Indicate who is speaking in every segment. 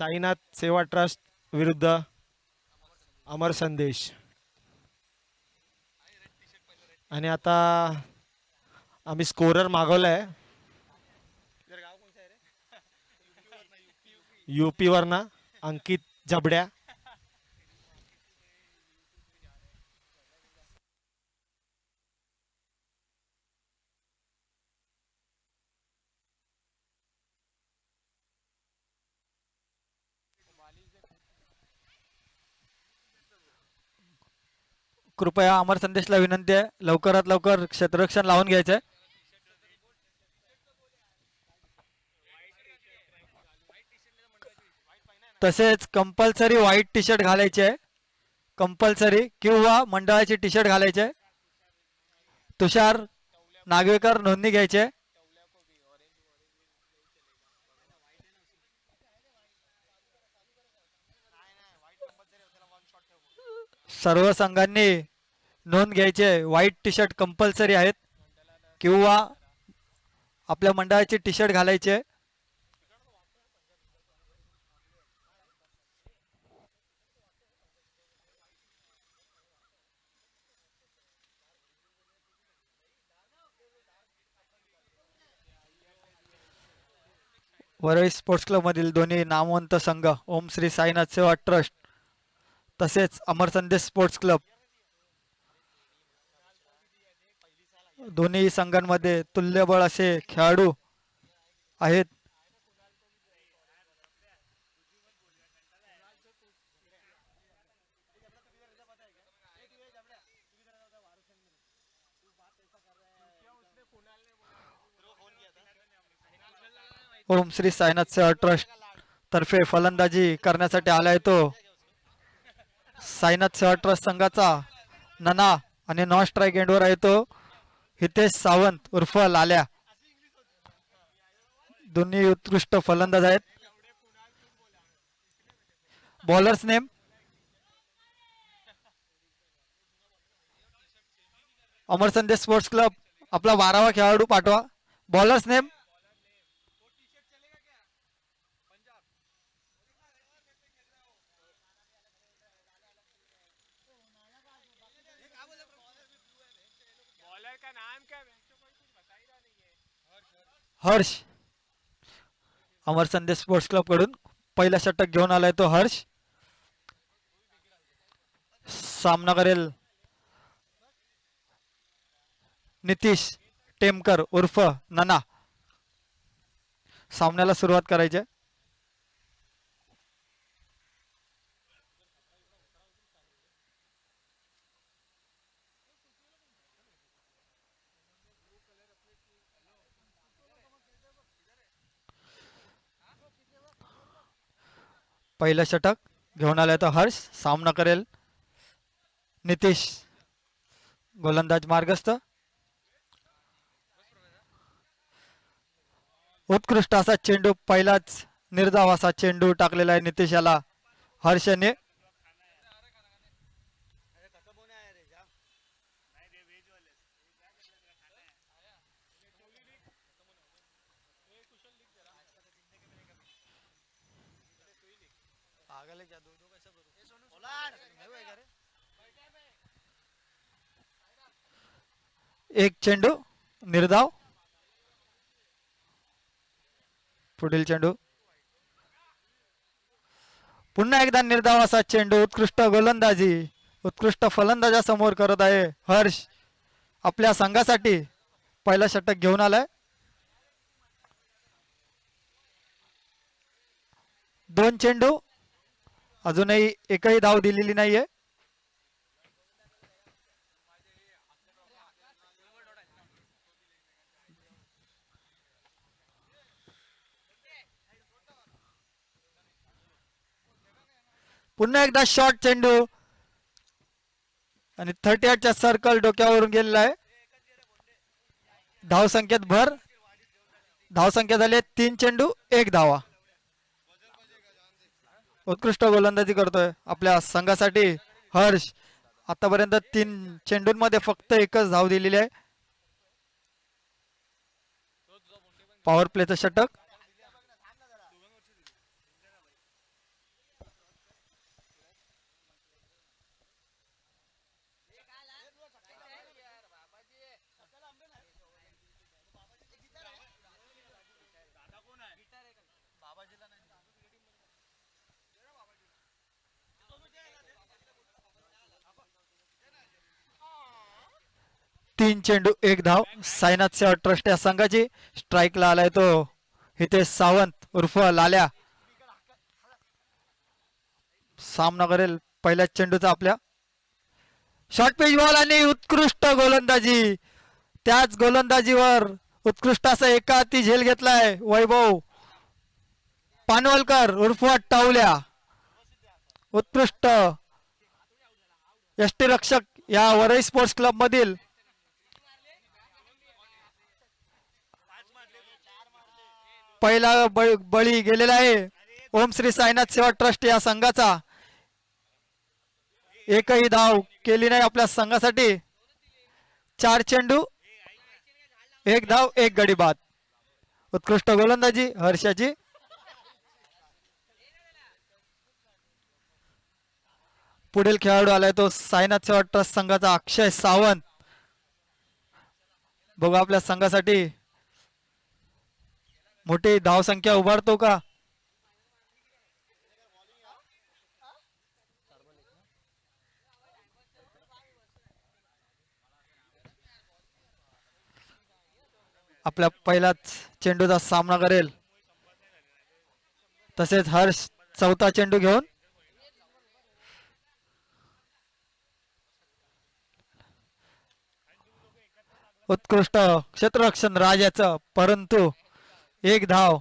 Speaker 1: साईनाथ सेवा ट्रस्ट विरुद्ध अमर संदेश. आणि आता आम्ही स्कोरर मागवलाय यूपी वरना अंकित जबड्या.
Speaker 2: कृपया अमर संदेशला विनंती आहे लवकरात लवकर क्षेत्ररक्षण लावून घ्यायचंय. तसेच कंपल्सरी व्हाईट टी शर्ट घालायचे आहे कंपल्सरी किंवा मंडळाची टी शर्ट घालायचे. तुषार नागवेकर नोंदणी घ्यायचे. सर्व संघांनी नोंद घ्यायचे. व्हाईट टी शर्ट कंपल्सरी आहेत किंवा आपल्या मंडळाची टी शर्ट घालायचे. वरळी स्पोर्ट्स क्लब मधील दोन्ही नामवंत संघ ओम श्री साईनाथ सेवा ट्रस्ट तसेच अमर संदेश स्पोर्ट्स क्लब दोन्ही संघांमध्ये तुल्यबळ असे खेळाडू आहेत. ओम श्री साईनाथ सेवा ट्रस्ट तर्फे फलंदाजी करण्यासाठी आलाय तो साईनाथ सेवा ट्रस्ट संघाचा नना आणि नॉन स्ट्राईक एंडवर आहे तो हितेश सावंत उर्फ लाल्या. दोन्ही उत्कृष्ट फलंदाज आहेत. बॉलर्स नेम अमर संदेश स्पोर्ट्स क्लब आपला 12वा खेळाडू पाठवा. Bowlers name Harsh. अमर संदेश स्पोर्ट्स क्लब कडून पहिला षटक घेऊन आलाय तो हर्ष. सामना करेल नितीश टेमकर उर्फ नना. सामन्याला सुरुवात करायची. पहिलं षटक घेऊन आलाय तो हर्ष. सामना करेल नितीश. गोलंदाज मार्गस्थ. उत्कृष्ट असा चेंडू पहिलाच निर्धाव असा चेंडू टाकलेला आहे नितीश याला हर्षने. एक चेंडू निर्धाव. पुढील चेंडू पुन्हा एकदा निर्धाव असा चेंडू. उत्कृष्ट गोलंदाजी उत्कृष्ट फलंदाजासमोर करत आहे हर्ष. आपल्या संघासाठी पहिला षटक घेऊन आलाय. दोन चेंडू अजूनही एकही धाव दिलेली नाहीये. पुन्हा एकदा शॉर्ट चेंडू आणि 38च्या सर्कल डोक्यावरून गेलेला आहे. धावसंख्येत भर. धावसंख्या झाली 3 चेंडू 1 धावा. उत्कृष्ट गोलंदाजी करतोय आपल्या संघासाठी हर्ष. आतापर्यंत 3 चेंडूंमध्ये फक्त एकच धाव दिलेली आहे. पॉवर प्लेचं षटक. 3 चेंडू 1 धाव. साईनाथ सेवा ट्रस्ट या संघाची. स्ट्राईकला आलाय तो हितेश सावंत उर्फ लाल्या. सामना करेल पहिल्याच चेंडूचा आपल्या. शॉर्ट पिच बॉल आणि उत्कृष्ट गोलंदाजी. त्याच गोलंदाजीवर उत्कृष्ट असा एका हाती झेल घेतलाय वैभव पानवलकर उर्फ टावल्या. उत्कृष्ट यष्टीरक्षक या वरई स्पोर्ट्स क्लब मधील. पहिला बळी गेलेला आहे ओम श्री साईनाथ सेवा ट्रस्ट या संघाचा. एकही धाव केली नाही आपल्या संघासाठी. 4 चेंडू 1 धाव 1 गडी बाद. उत्कृष्ट गोलंदाजी हर्षाची. पुढील खेळाडू आलाय तो साईनाथ सेवा ट्रस्ट संघाचा अक्षय सावंत. बघू आपल्या संघासाठी मोठी धावसंख्या उभारतो का. आपल्या पहिल्याच चेंडूचा सामना करेल. तसेच हर्ष चौथा चेंडू घेऊन. उत्कृष्ट क्षेत्ररक्षण राजाचं, परंतु 1 धाव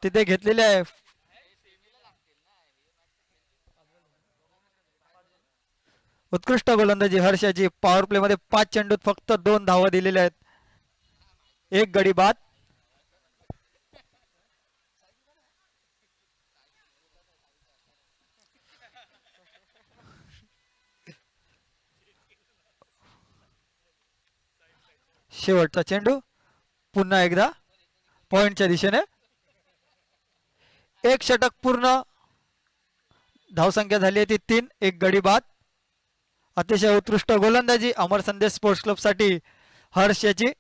Speaker 2: तिथे घेतलेली आहे. उत्कृष्ट गोलंदाजी हर्षाची. पॉवर प्ले मध्ये 5 चेंडूत फक्त 2 धावा दिलेल्या आहेत. 1 गडी बाद. शेवटचा चेंडू पुन्हा एकदा पॉइंटच्या दिशेने. 1 षटक पूर्ण. धावसंख्या झाली आहे ती 3. 1 गडी बाद. अतिशय उत्कृष्ट गोलंदाजी अमर संदेश स्पोर्ट्स क्लब साठी हर्ष याची.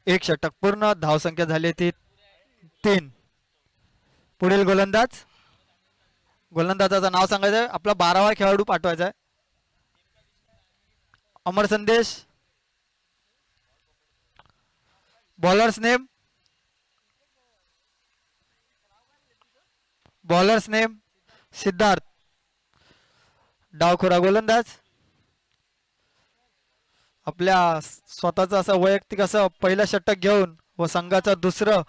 Speaker 2: एक षटक पूर्ण. धावसंख्या झाली ती 3. पुढील गोलंदाजाचं नाव सांगायचं आहे. आपला 12वा खेळाडू पाठवायचा आहे. अमर संदेश. Bowlers name Siddharth. डावखुरा गोलंदाज. आपल्या स्वतःचा असं वैयक्तिक असं पहिलं षटक घेऊन व संघाचा दुसरं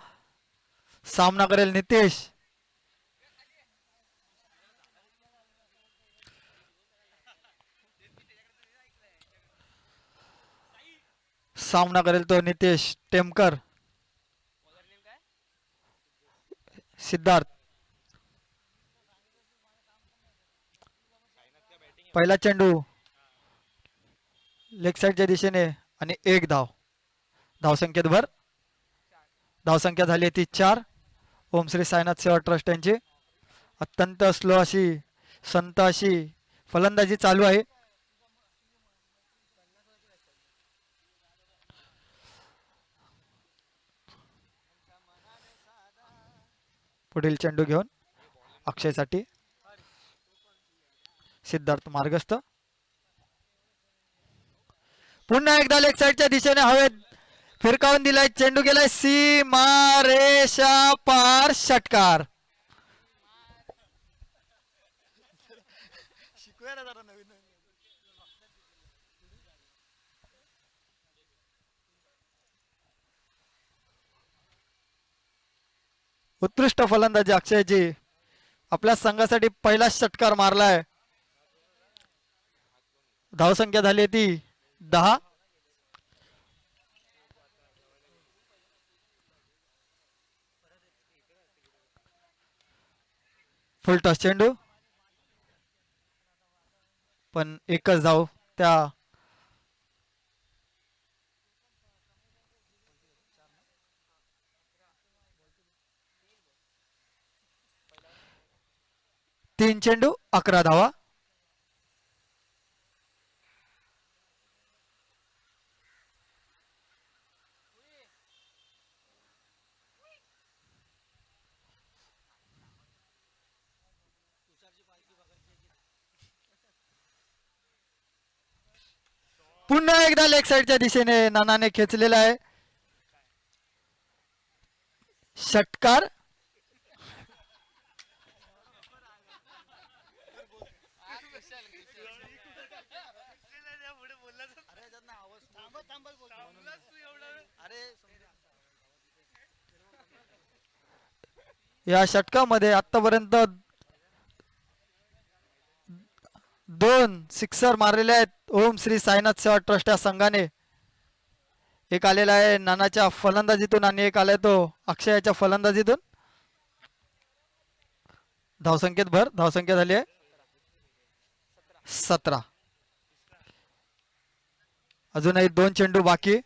Speaker 2: सामना करेल नितेश. सामना करेल तो नितेश टेमकर. सिद्धार्थ. पहिला चेंडू लेग साइडच्या दिशेने आणि 1 धाव. धावसंख्येत भर. धावसंख्या झाली ती 4. ओम श्री साईनाथ सेवा ट्रस्ट यांची अत्यंत स्लो अशी संत अशी फलंदाजी चालू आहे. पुढील चेंडू घेऊन अक्षयसाठी सिद्धार्थ मार्गस्थ. पुन्हा एकदा लेग साइडच्या दिशेने हवेत फिरकावून दिलाय. चेंडू गेलाय सीमा रेषा पार. षटकार. उत्कृष्ट फलंदाजी अक्षयची. आपल्या संघासाठी पहिला षटकार मारलाय. धावसंख्या झाली ती 10. फुल टॉस चेंडू, पण एकच धाव त्या तीन चेंडू 11 धावा. पुन्हा एकदा लेग साईडच्या दिशेने नानाने खेचलेला आहे. षटकार. या षटकामध्ये आतापर्यंत 2 सिक्सर मारलेले आहेत ओम श्री साईनाथ सेवा ट्रस्ट या संघाने. एक आलेला आहे नानाच्या फलंदाजीतून आणि एक आलाय तो अक्षयाच्या फलंदाजीतून. धावसंख्येत भर. धावसंख्या झाली आहे 17. अजूनही 2 चेंडू बाकी.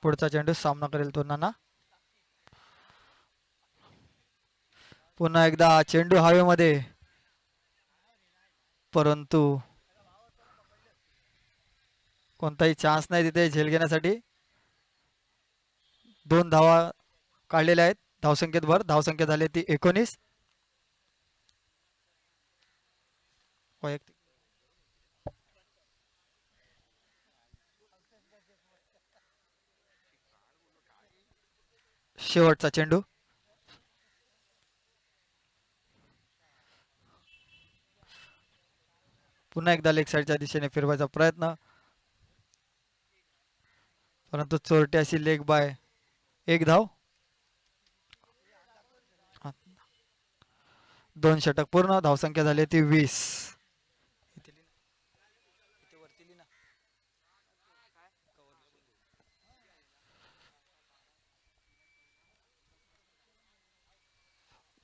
Speaker 2: पुढचा चेंडू सामना करेल तो नाना. पुन्हा एकदा चेंडू हवेमध्ये, परंतु कोणताही चान्स नाही तिथे झेल घेण्यासाठी. 2 धावा काढलेल्या आहेत. धावसंख्येत भर. धावसंख्या झाली ती 19. वैयक्तिक शेवटचा चेंडू. पुन्हा एकदा लेग साईडच्या दिशेने फिरवायचा प्रयत्न, परंतु चोरटी अशी लेग बाय. एक धाव. 2 षटक पूर्ण. धावसंख्या झाली ती 20.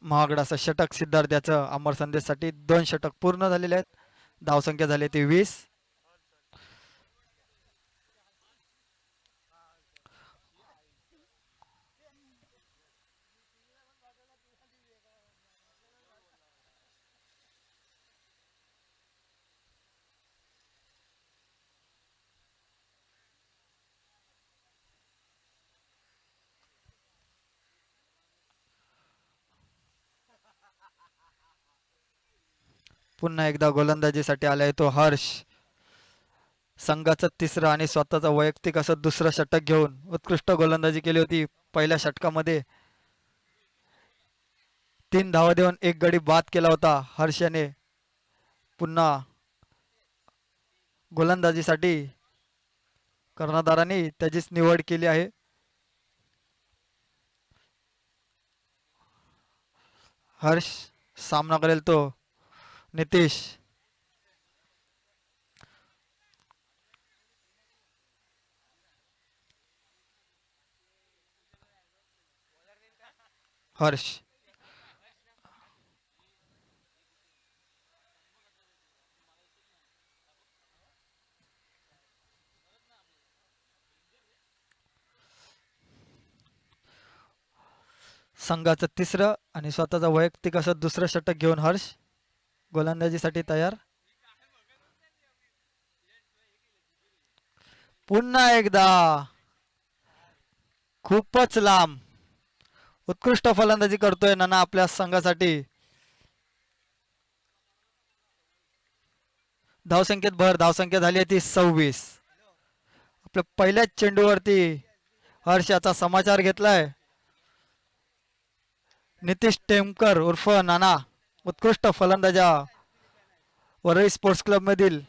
Speaker 2: महागडा असं षटक सिद्धार्थ्याचं अमर संदेशसाठी. 2 षटक पूर्ण झालेले आहेत. धावसंख्या झाली ती 20. पुन्हा एकदा गोलंदाजीसाठी आलाय तो हर्ष. संघाचं तिसरं आणि स्वतःचा वैयक्तिक असं दुसरं षटक घेऊन उत्कृष्ट गोलंदाजी केली होती पहिल्या षटकामध्ये. 3 धावा देऊन एक गडी बाद केला होता हर्ष याने. पुन्हा गोलंदाजीसाठी कर्णधारांनी त्याचीच निवड केली आहे. हर्ष सामना करेल तो नितीश. हर्ष संघाचं तिसरं आणि स्वतःचा वैयक्तिक असं दुसरं षटक घेऊन हर्ष गोलंदाजीसाठी तयार. पुन्हा एकदा खूपच लांब उत्कृष्ट फलंदाजी करतोय नाना आपल्या संघासाठी. धावसंख्येत भर. धावसंख्या झाली आहे ती 26. आपल्या पहिल्याच चेंडूवरती हर्ष याचा समाचार घेतलाय. नितीश टेमकर उर्फ नाना उत्कृष्ट फलंदाजा वरळी स्पोर्ट्स क्लब मधील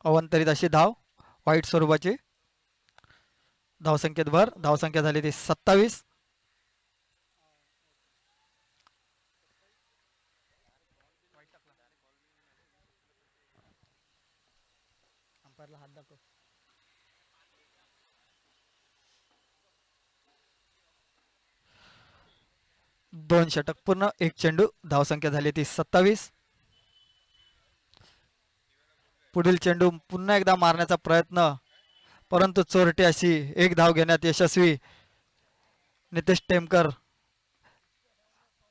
Speaker 2: अवंतरित अशी धाव वाईट स्वरूपाची. धावसंख्येत भर. धावसंख्या झाली ती 27. दोन षटक पूर्ण एक चेंडू. धावसंख्या झाली ती 27. पुढील चेंडू पुन्हा एकदा मारण्याचा प्रयत्न, परंतु चोरटी अशी एक धाव घेण्यात यशस्वी नितेश टेमकर.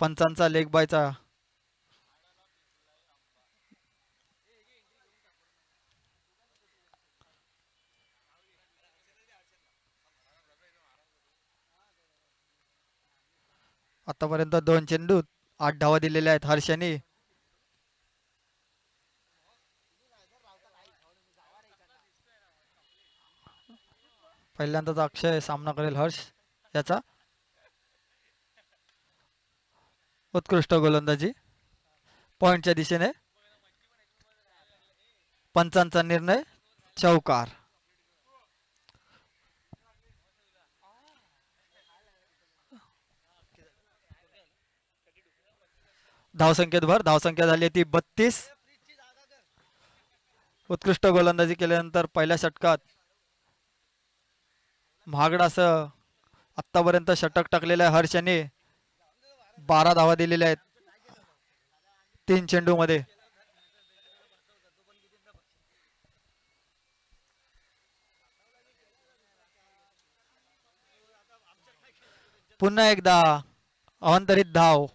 Speaker 2: पंचांचा लेग बायचा आतापर्यंत 2 चेंडूत 8 धावा दिलेल्या आहेत हर्षनी. पहिल्यांदाच अक्षय सामना करेल हर्ष याचा. उत्कृष्ट गोलंदाजी. पॉइंटच्या दिशेने. पंचांचा निर्णय चौकार. धावसंख्येत भर. धावसंख्या झाली ती 32. उत्कृष्ट गोलंदाजी केल्यानंतर पहिल्या षटकात महागडा असं आतापर्यंत षटक टाकलेल्या हर्षने 12 धावा दिलेल्या आहेत 3 चेंडू मध्ये. पुन्हा एकदा अवांतरित धाव.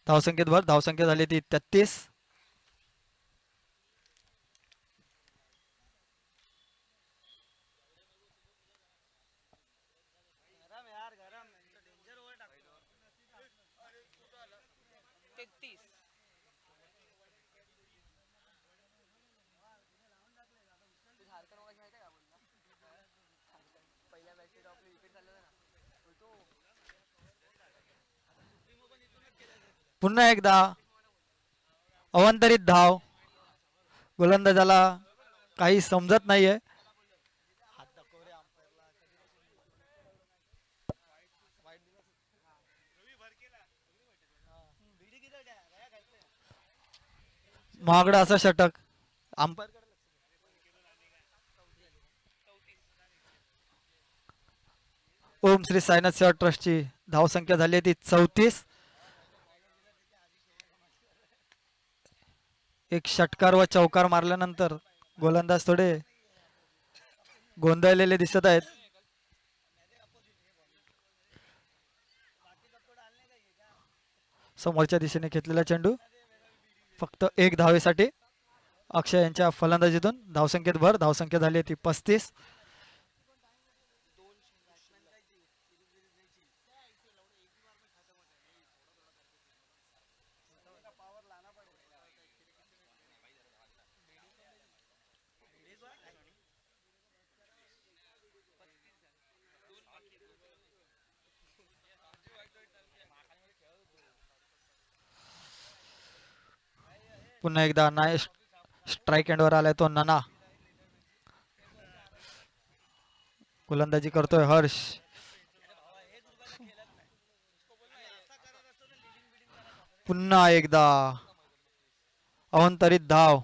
Speaker 2: धावसंख्येत भर. धावसंख्या झाली ती 33. पुन्हा एकदा अवांतरित धाव. गोलंदाजाला काही समजत नाहीये. महागडा असं षटक. अंपायर ओम श्री साईनाथ सेवा ट्रस्टची धावसंख्या झाली ती 34. एक षटकार व चौकार मारल्यानंतर गोलंदाज थोडे गोंधळलेले दिसत आहेत. समोरच्या दिशेने घेतलेला चेंडू फक्त एक धावेसाठी अक्षय यांच्या फलंदाजीतून. धावसंख्येत भर. धावसंख्या झाली ती 35. पुन्हा एकदा नाय स्ट्राईक एंडवर आलाय तो नाना. गोलंदाजी करतोय हर्ष. पुन्हा एकदा अवंतरित धाव.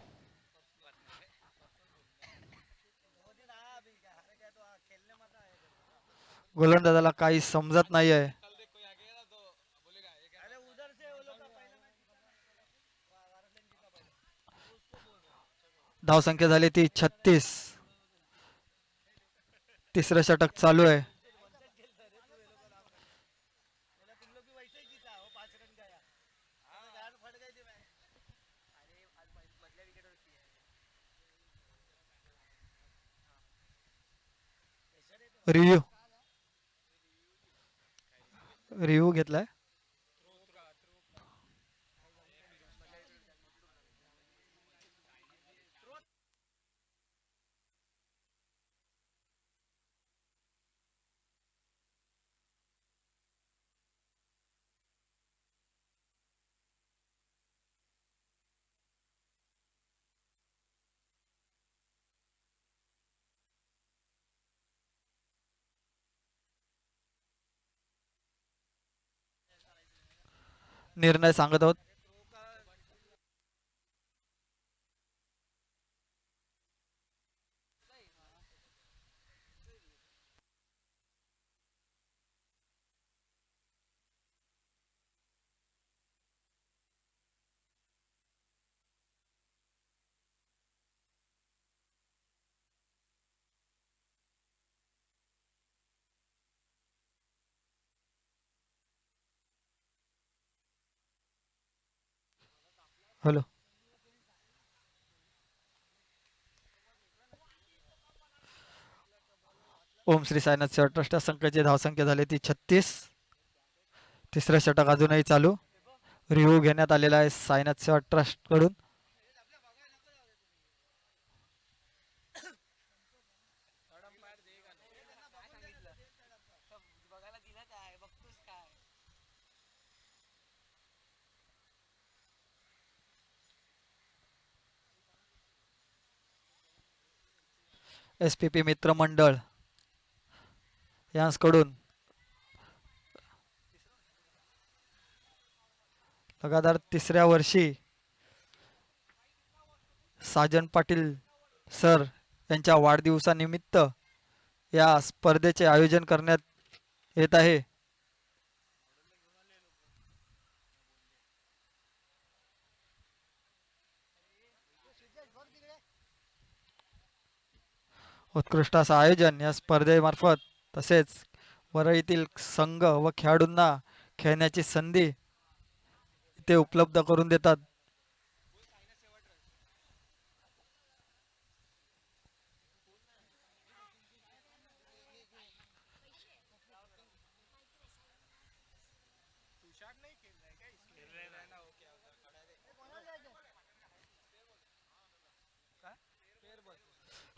Speaker 2: गोलंदाजाला काही समजत नाहीये. धावसंख्या झाली ती 36. तिसरं षटक चालू आहे. रिव्ह्यू घेतलाय. निर्णय सांगत आहोत. हॅलो. ओम श्री साईनाथ सेवा ट्रस्ट या संघाची धावसंख्या झाली ती 36. तिसरं षटक अजूनही चालू. रिव्ह्यू घेण्यात आलेला आहे साईनाथ सेवा ट्रस्ट कडून. SPP मित्र मंडळ यांकडून लगातार तिसऱ्या वर्षी साजन पाटील सर यांच्या वाढदिवसानिमित्त या स्पर्धेचे आयोजन करण्यात येत आहे. उत्कृष्ट असं आयोजन या स्पर्धेमार्फत तसेच वरळीतील संघ व खेळाडूंना खेळण्याची संधी ते उपलब्ध करून देतात.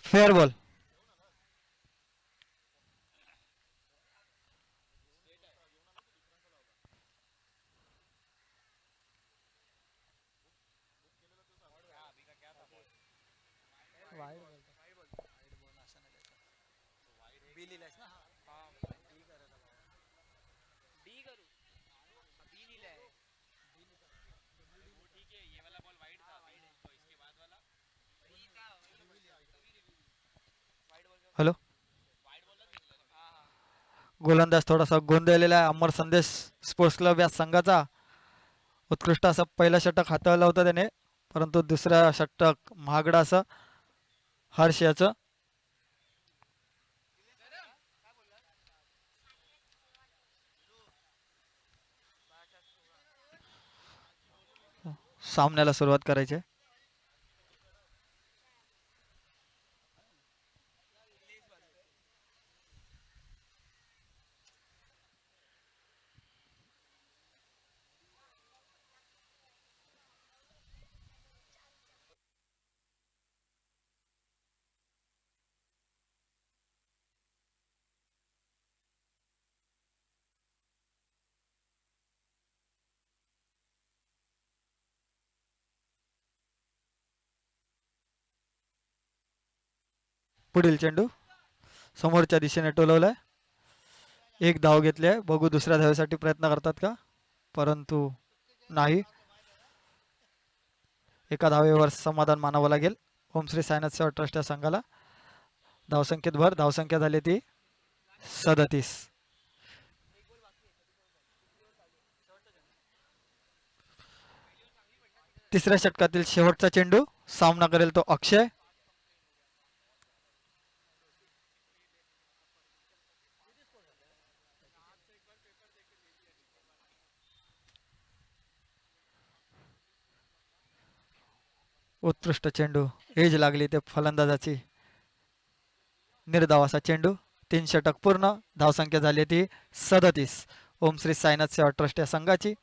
Speaker 2: Fair ball. हॅलो. गोलंदाज थोडासा गोंधळलेला आहे. अमर संदेश स्पोर्ट्स क्लब या संघाचा उत्कृष्ट असं पहिलं षटक हाताळलं होतं त्याने, परंतु दुसऱ्या षटक महागडा असं हर्ष याचं. सामन्याला सुरुवात करायची आहे. पुढील चेंडू समोरच्या दिशेने टोलवलाय. एक धाव घेतली आहे. बघू दुसऱ्या धावेसाठी प्रयत्न करतात का, परंतु नाही. एका धावेवर समाधान मानावं लागेल ओम श्री साईनाथ सेवा ट्रस्ट या संघाला. धावसंख्येत भर. धावसंख्या झाली ती 37. तिसऱ्या षटकातील शेवटचा चेंडू. सामना करेल तो अक्षय. उत्कृष्ट चेंडू. एज लागली ते फलंदाजाची. निर्धाव असा चेंडू. 3 षटक पूर्ण. धावसंख्या झाली ती 37 ओम श्री साईनाथ सेवा ट्रस्ट या संघाची.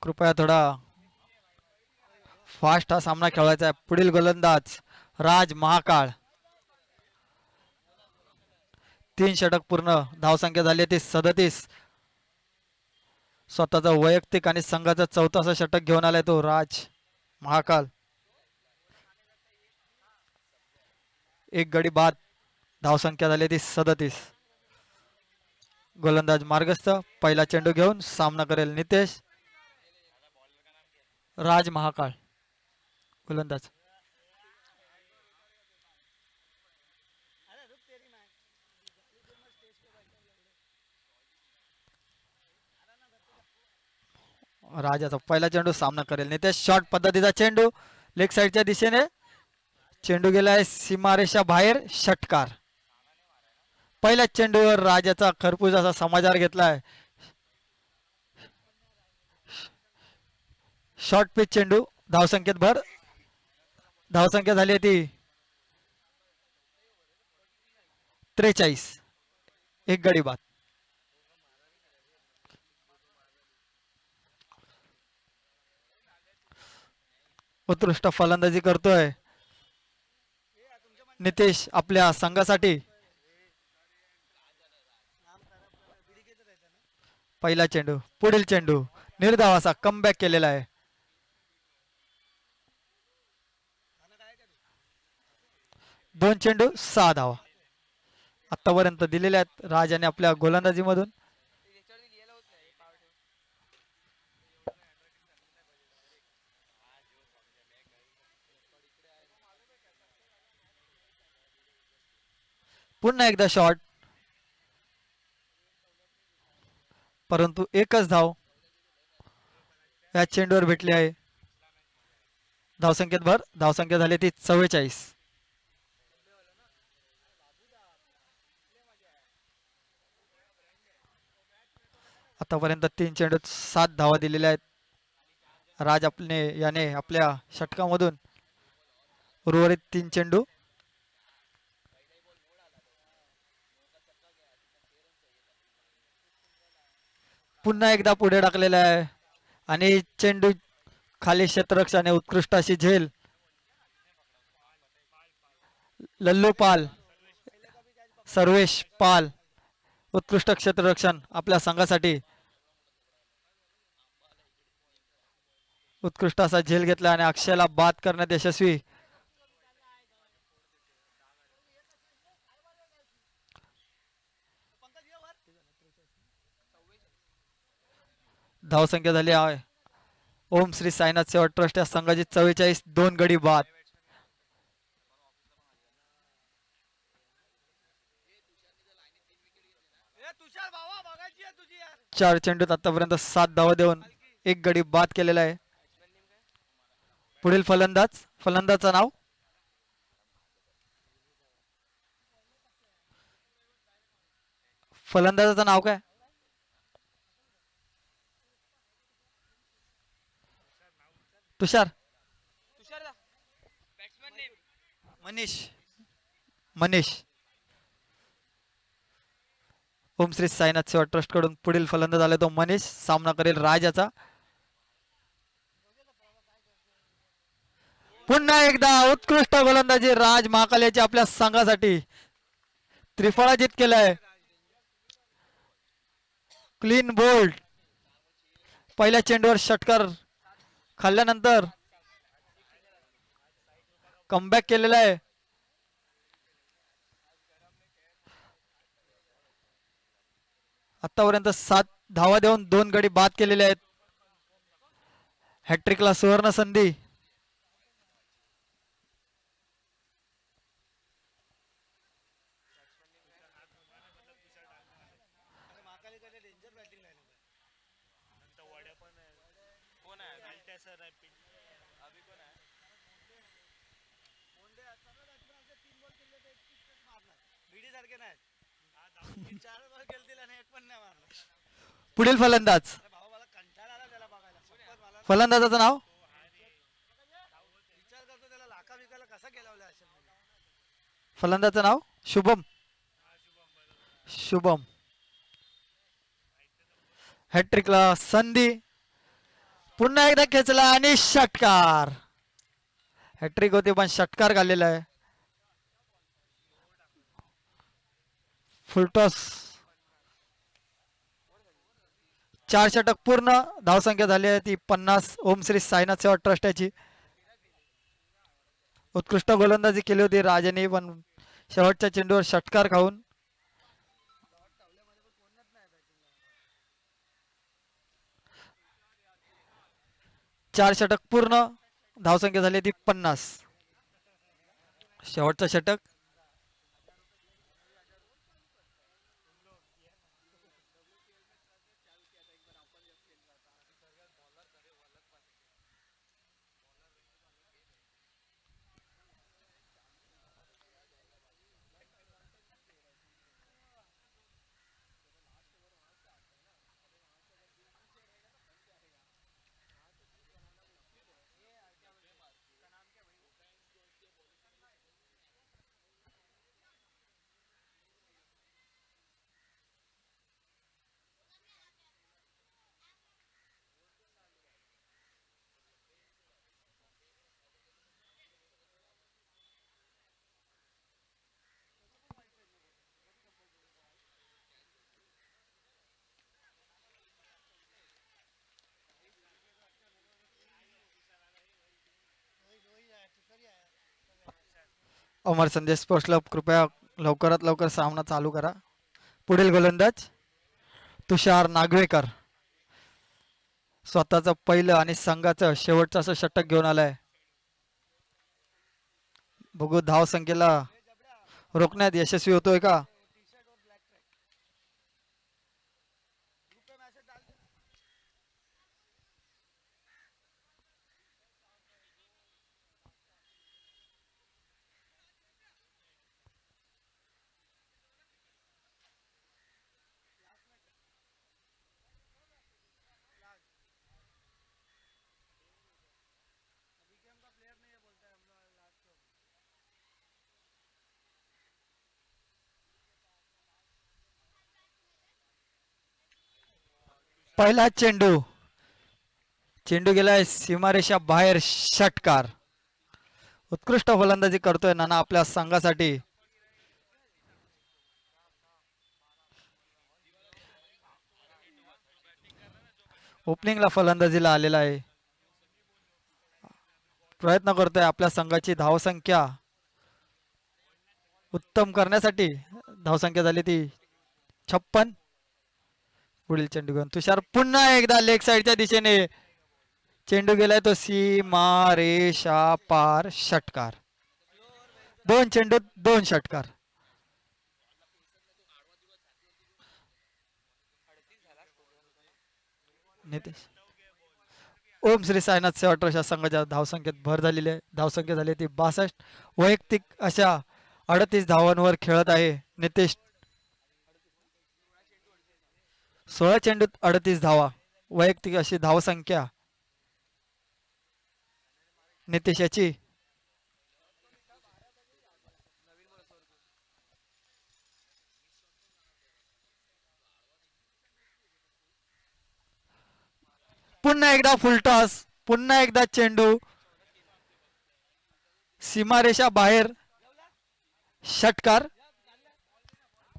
Speaker 2: कृपया थोडा फास्ट हा सामना खेळवायचा आहे. पुढील गोलंदाज राज महाकाळ. 3 षटक पूर्ण. धावसंख्या झाली ती 37. स्वतःचा वैयक्तिक आणि संघाचा चौथा असा षटक घेऊन आलाय तो राज महाकाळ. एक गडी बाद. धावसंख्या झाली ती 37. गोलंदाज मार्गस्थ. पहिला चेंडू घेऊन सामना करेल नितेश. राज महाकाळ गोलंदाज. राजाचा पहिला चेंडू सामना करेल नितेश. शॉर्ट पद्धतीचा चेंडू लेग साईडच्या दिशेने. चेंडू गेलाय सीमारेषा बाहेर. षटकार. पहिल्या चेंडूवर राजाचा खरपूस असा समाचार घेतलाय. शॉर्ट पिच चेंडू. धावसंख्येत भर. धावसंख्या झाली ती 43. एक गडी बाद. उत्कृष्ट फलंदाजी करतोय नितेश आपल्या संघासाठी. पहिला चेंडू. पुढील चेंडू निर्धाव असा कमबॅक केलेला आहे. दोन चेंडू 6 धावा आतापर्यंत दिलेल्या आहेत राजाने आपल्या गोलंदाजीमधून. पुन्हा एकदा शॉट. परंतु एकच धाव या चेंडूवर भेटली आहे. धावसंख्येत भर. धावसंख्या झाली ती 44. आतापर्यंत 3 चेंडूत 7 धावा दिलेल्या आहेत. राज याने आपल्या षटकामधून उर्वरित 3 चेंडू. पुन्हा एकदा पुढे टाकलेला आहे आणि चेंडू खाली क्षेत्ररक्षणाने उत्कृष्ट अशी झेल. लल्लू पाल. सर्वेश पाल. उत्कृष्ट क्षेत्ररक्षण आपल्या संघासाठी. उत्कृष्ट असा झेल घेतला आणि अक्षयला बाद करण्यात यशस्वी. धावसंख्या झाली आहे ओम श्री साईनाथ सेवा ट्रस्ट या संघाची 44. 2 गडी बाद. चार चेंडूत आतापर्यंत 7 धावा देऊन 1 गडी बाद केलेला आहे. पुढील फलंदाज. फलंदाजाचं नाव फलंदाजाचं नाव काय? तुषार. मनीष. मनीष. ओम श्री साईनाथ सेवा ट्रस्ट कडून पुढील फलंदाज आले तो मनीष. सामना करेल राजाचा. पुन्हा एकदा उत्कृष्ट गोलंदाजी राज महाकाल याची आपल्या संघासाठी. त्रिफळाजीत केलाय. Clean bowled. पहिल्या चेंडूवर षटकार खाल्ल्यानंतर कमबॅक केलेला आहे. आतापर्यंत 7 धावा देऊन 2 गडी बाद केलेले आहेत. हॅट्रिकला सुवर्ण संधी. पुढील फलंदाज. फलंदाजाचं नाव फलंदाजाचं नाव शुभम. शुभम. हॅट्रिकला संधी. पुन्हा एकदा खेचला आणि षटकार. हॅट्रिक होते पण षटकार घालेला आहे. फुलटॉस. 4 षटक पूर्ण. धावसंख्या झाली आहे ती 50. ओम श्री साईनाथ सेवा ट्रस्ट याची. उत्कृष्ट गोलंदाजी केली होती राजाने पण शेवटच्या चेंडूवर षटकार खाऊन 4 षटक पूर्ण. धावसंख्या झाली ती 50. शेवटचं षटक. अमर संदेश स्पोर्ट्स क्लब कृपया लवकरात लवकर सामना चालू करा. पुढील गोलंदाज तुषार नागवेकर. स्वतःचं पहिलं आणि संघाचं शेवटचं असं षटक घेऊन आलाय. बघू धाव संख्येला रोखण्यात यशस्वी होतोय का. पहिला चेंडू. चेंडू गेलाय सीमारेषा बाहेर. षटकार. उत्कृष्ट फलंदाजी करतोय नाना आपल्या संघासाठी. ओपनिंगला फलंदाजीला आलेला आहे. प्रयत्न करतोय आपल्या संघाची धावसंख्या उत्तम करण्यासाठी. धावसंख्या झाली ती 56. पुढील चेंडू घेऊन तुषार पुन्हा एकदा लेग साईडच्या दिशेने. चेंडू गेलाय तो सीमारेषा पार. षटकार. 2 चेंडू 2 षटकार. नितेश. ओम श्री साईनाथ सेवा ट्रस्ट या संघाच्या धावसंख्येत भर झालेली आहे. धावसंख्या झाली ती 62. वैयक्तिक अशा 38 धावांवर खेळत आहे नितेश. 16 चेंडूत 38 धावा. वैयक्तिक अशी धावसंख्या नितेश याची. पुन्हा एकदा फुलटॉस. पुन्हा एकदा चेंडू सीमारेषा बाहेर. षटकार.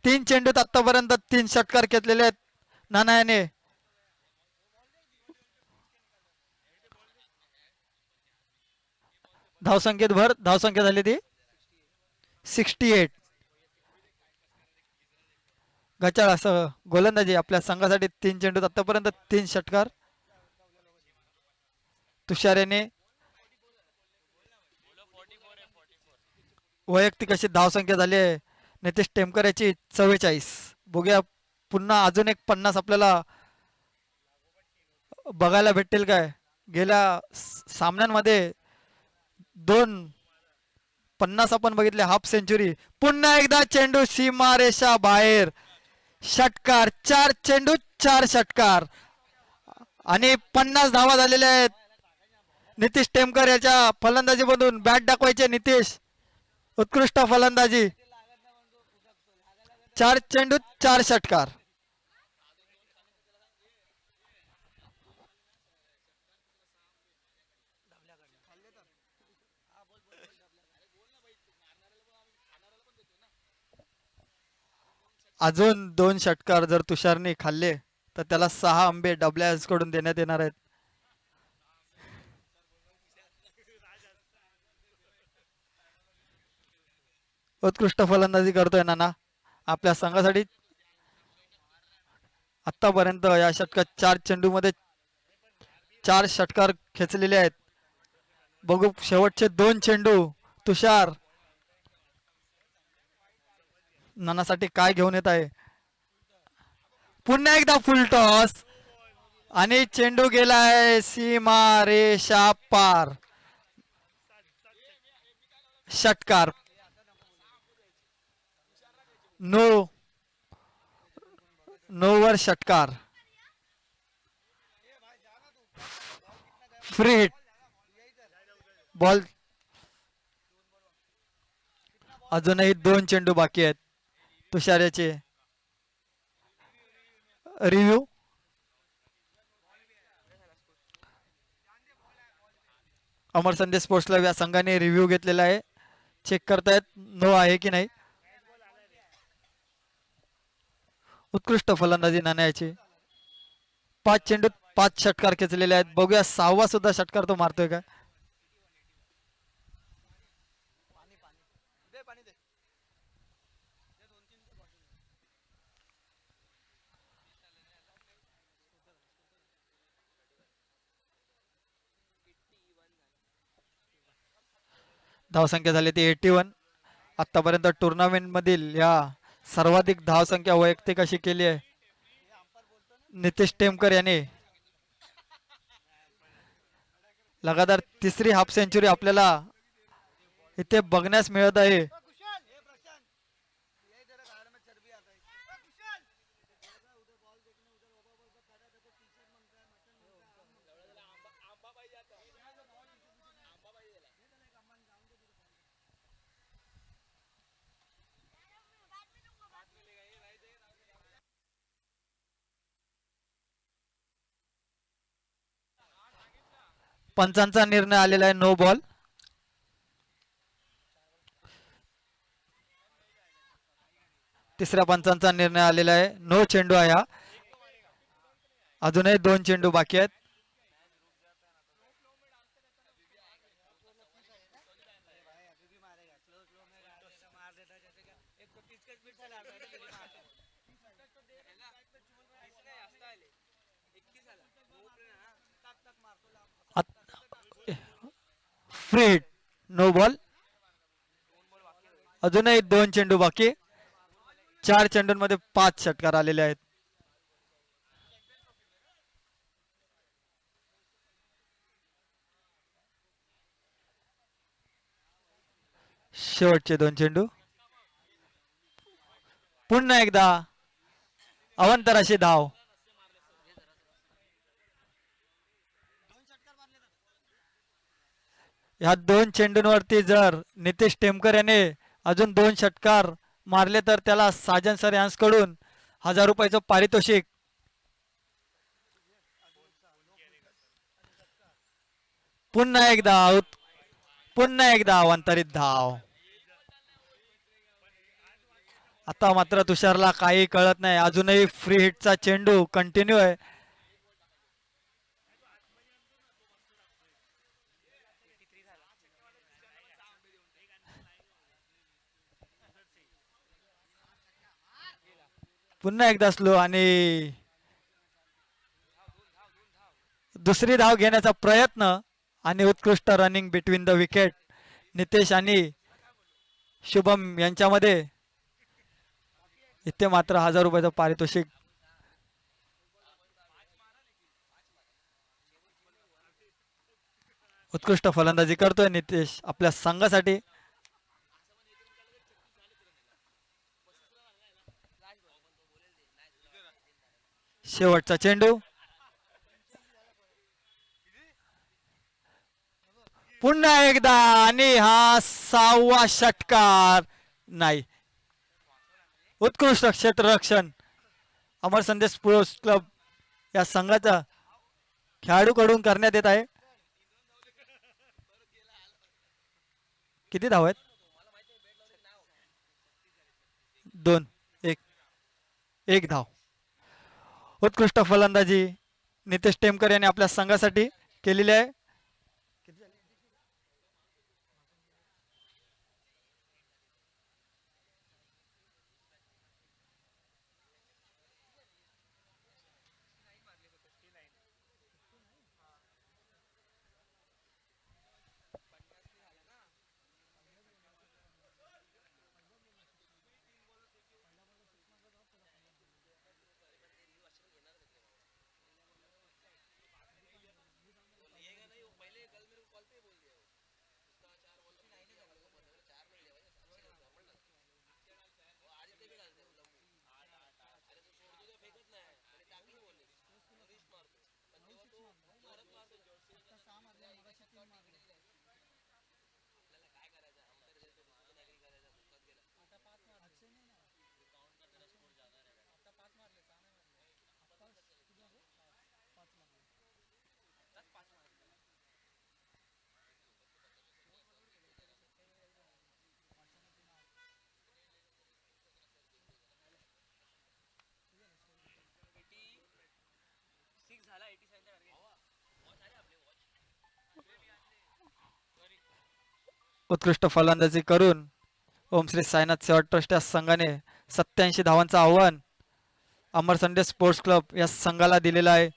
Speaker 2: 3 चेंडूत आतापर्यंत 3 षटकार घेतलेले आहेत नानायाने. धावसंख्येत भर. धावसंख्या झाली ती 68. गचाळ असं गोलंदाजी आपल्या संघासाठी. 3 चेंडूत आतापर्यंत 3 षटकार. तुषार याने वैयक्तिक अशी धावसंख्या झाली आहे नितेश टेमकर याची 44. बघूया पुन्हा अजून एक 50 आपल्याला बघायला भेटतील काय. गेल्या सामन्यांमध्ये 2 50 आपण बघितले. Half century. पुन्हा एकदा चेंडू सीमारेषा बाहेर. षटकार. 4 चेंडू 4 षटकार आणि 50 धावा झालेल्या आहेत. नितीश टेमकर याच्या फलंदाजीमधून बॅट दाखवायचे नितीश. उत्कृष्ट फलंदाजी. 4 चेंडू 4 षटकार. अजून 2 षटकार जर तुषारने खाल्ले तर त्याला 6 आंबे डबल्यास कडून देण्यात येणार आहेत. उत्कृष्ट फलंदाजी करतोय नाना आपल्या संघासाठी. आतापर्यंत या षटकात 4 चेंडूमध्ये 4 षटकार खेचलेले आहेत. बघू शेवटचे 2 चेंडू तुषार नानासाठी काय घेऊन येत आहे. पुन्हा एकदा फुल टॉस आणि चेंडू गेलाय सीमा रेषा पार. षटकार. नो नो वर षटकार. Free hit. बॉल. अजूनही 2 चेंडू बाकी आहेत. तुषार याचे रिव्ह्यू. अमर संदेश स्पोर्ट्स क्लब या संघाने रिव्ह्यू घेतलेला आहे. चेक करतायत नो आहे की नाही. उत्कृष्ट फलंदाजी नाण्याची. 5 चेंडूत 5 षटकार खेचलेले आहेत. बघूया 6वा सुद्धा षटकार तो मारतोय का. धावसंख्या झाली ती 81. आतापर्यंत टुर्नामेंट मधील या सर्वाधिक धावसंख्या वैयक्तिक अशी केली आहे नितेश टेमकर याने. लगातार 3री हाफ सेंचुरी आपल्याला इथे बघण्यास मिळत आहे. पंचांचा निर्णय आलेला आहे नो बॉल. तिसऱ्या पंचांचा निर्णय आलेला आहे नो चेंडू आहे हा. अजूनही 2 चेंडू बाकी आहेत. Free hit. No ball. अजूनही 2 चेंडू बाकी. 4 चेंडूंमध्ये 5 षटकार आलेले आहेत. शेवटचे 2 चेंडू. पुन्हा एकदा अवंतराशी धाव. ह्या 2 चेंडूंवरती जर नितेश टेमकर याने अजून 2 षटकार मारले तर त्याला साजन सर यांकडून 1000 रुपयाचं पारितोषिक. पुन्हा एकदा आउट. पुन्हा एकदा अवांतरित धाव. आता मात्र तुषारला काही कळत नाही. अजूनही फ्री हिटचा चेंडू कंटिन्यू आहे. पुन्हा एकदा स्लो आणि दुसरी धाव घेण्याचा प्रयत्न आणि उत्कृष्ट running between the wicket Nitesh आणि शुभम यांच्यामध्ये. इथे मात्र 1000 रुपयाचं पारितोषिक. उत्कृष्ट फलंदाजी करतोय नितेश आपल्या संघासाठी. शेवटचा चेंडू. पुन्हा एकदा आणि हा 6वा षटकार नाही. उत्कृष्ट क्षेत्ररक्षण अमर संदेश स्पोर्ट्स क्लब या संघाचा खेळाडूकडून करण्यात येत आहे. किती धाव आहेत. 2-1. एक धाव. उत्कृष्ट फलंदाजी नितेश टेमकर यांनी आपल्या संघासाठी केलेली आहे. उत्कृष्ट फलंदाजी करून ओम श्री साईनाथ सेवा ट्रस्ट या संघाने 87 धावांचं आव्हान अमर संडे स्पोर्ट्स क्लब या संघाला दिलेलं आहे.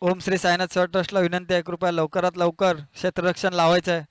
Speaker 2: ओम श्री साईनाथ सेवा ट्रस्टला विनंती आहे, कृपया लवकरात लवकर क्षेत्ररक्षण लावायचं आहे.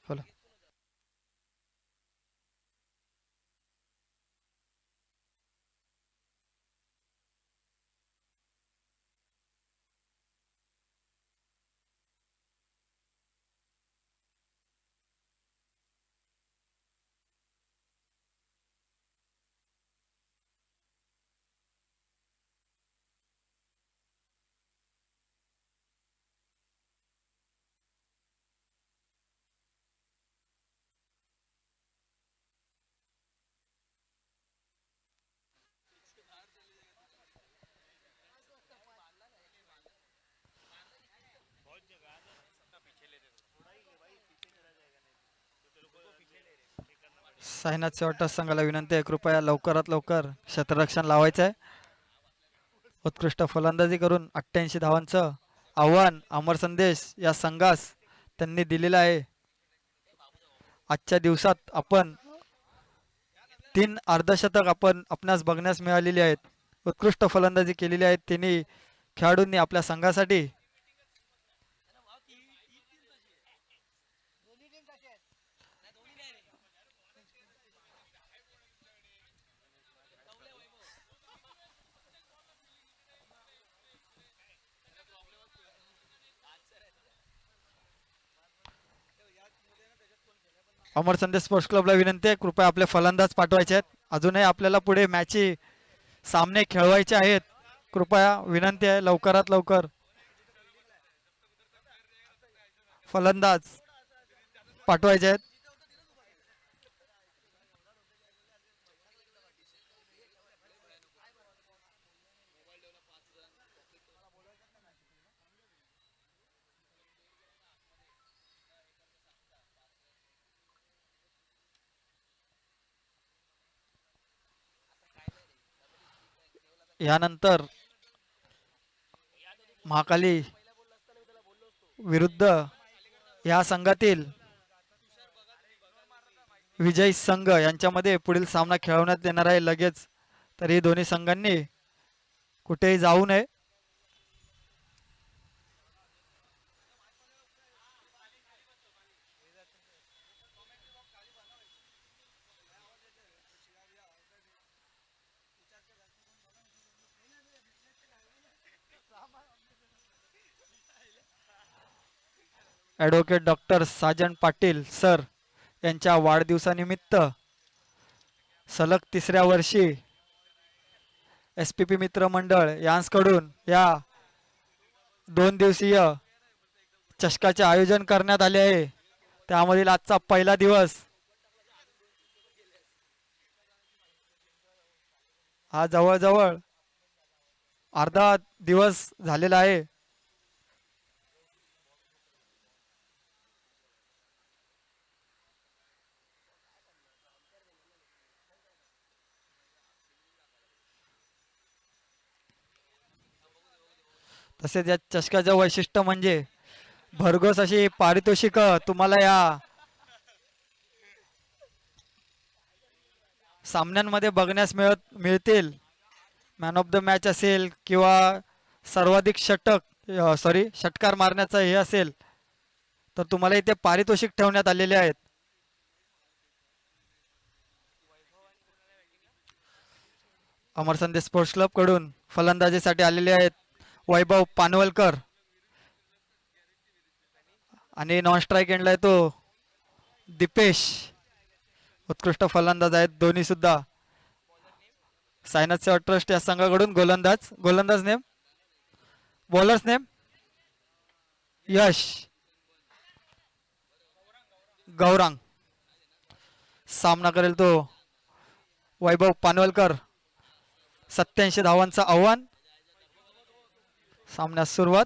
Speaker 2: बोला. साईनाथ सेवा ट्रस्ट संघाला विनंती आहे, कृपया लवकरात लवकर क्षेत्ररक्षण लावायचं आहे. उत्कृष्ट फलंदाजी करून 88 धावांचं आव्हान अमर संदेश या संघास त्यांनी दिलेलं आहे. आजच्या दिवसात आपण 3 अर्धशतक आपणास बघण्यास मिळालेली आहेत. उत्कृष्ट फलंदाजी केलेली आहे तिन्ही खेळाडूंनी आपल्या संघासाठी. अमर संदेश स्पोर्ट्स क्लबला विनंती आहे, कृपया आपले फलंदाज पाठवायचे आहेत. अजूनही आपल्याला पुढे मॅची सामने खेळवायचे आहेत. कृपया विनंती आहे, लवकरात लवकर फलंदाज पाठवायचे आहेत. यानंतर महाकाली विरुद्ध या संघातील विजयी संघ यांच्यामध्ये पुढील सामना खेळवण्यात येणार आहे लगेच. तरी दोन्ही संघांनी कुठेही जाऊ नये. Advocate doctor Sajan Patil sir यांच्या वाढदिवसानिमित्त सलग तिसऱ्या वर्षी एस पी पी मित्र मंडळ यांकडून या 2 दिवसीय चषकाचे आयोजन करण्यात आले आहे. त्यामधील आजचा पहिला दिवस हा जवळजवळ अर्धा दिवस झालेला आहे. तसेच या चषकाचं वैशिष्ट्य म्हणजे भरघोस अशी पारितोषिक तुम्हाला या सामन्यांमध्ये बघण्यास मिळतील. मॅन ऑफ द मॅच असेल किंवा सर्वाधिक षटकार मारण्याचं हे असेल तर तुम्हाला इथे पारितोषिक ठेवण्यात आलेले आहेत. अमर संदेश स्पोर्ट्स क्लब कडून फलंदाजीसाठी आलेले आहेत वैभव पानवलकर आणि नॉन स्ट्राईक एंडला आहे तो दीपेश. उत्कृष्ट फलंदाज आहेत दोन्ही सुद्धा. सायनाथ सेवा ट्रस्ट या संघाकडून गोलंदाज नेम बॉलर्स नेम यश गौरांग. सामना करेल तो वैभव पानवलकर. 87 धावांचं आव्हान. सामन्यास सुरुवात.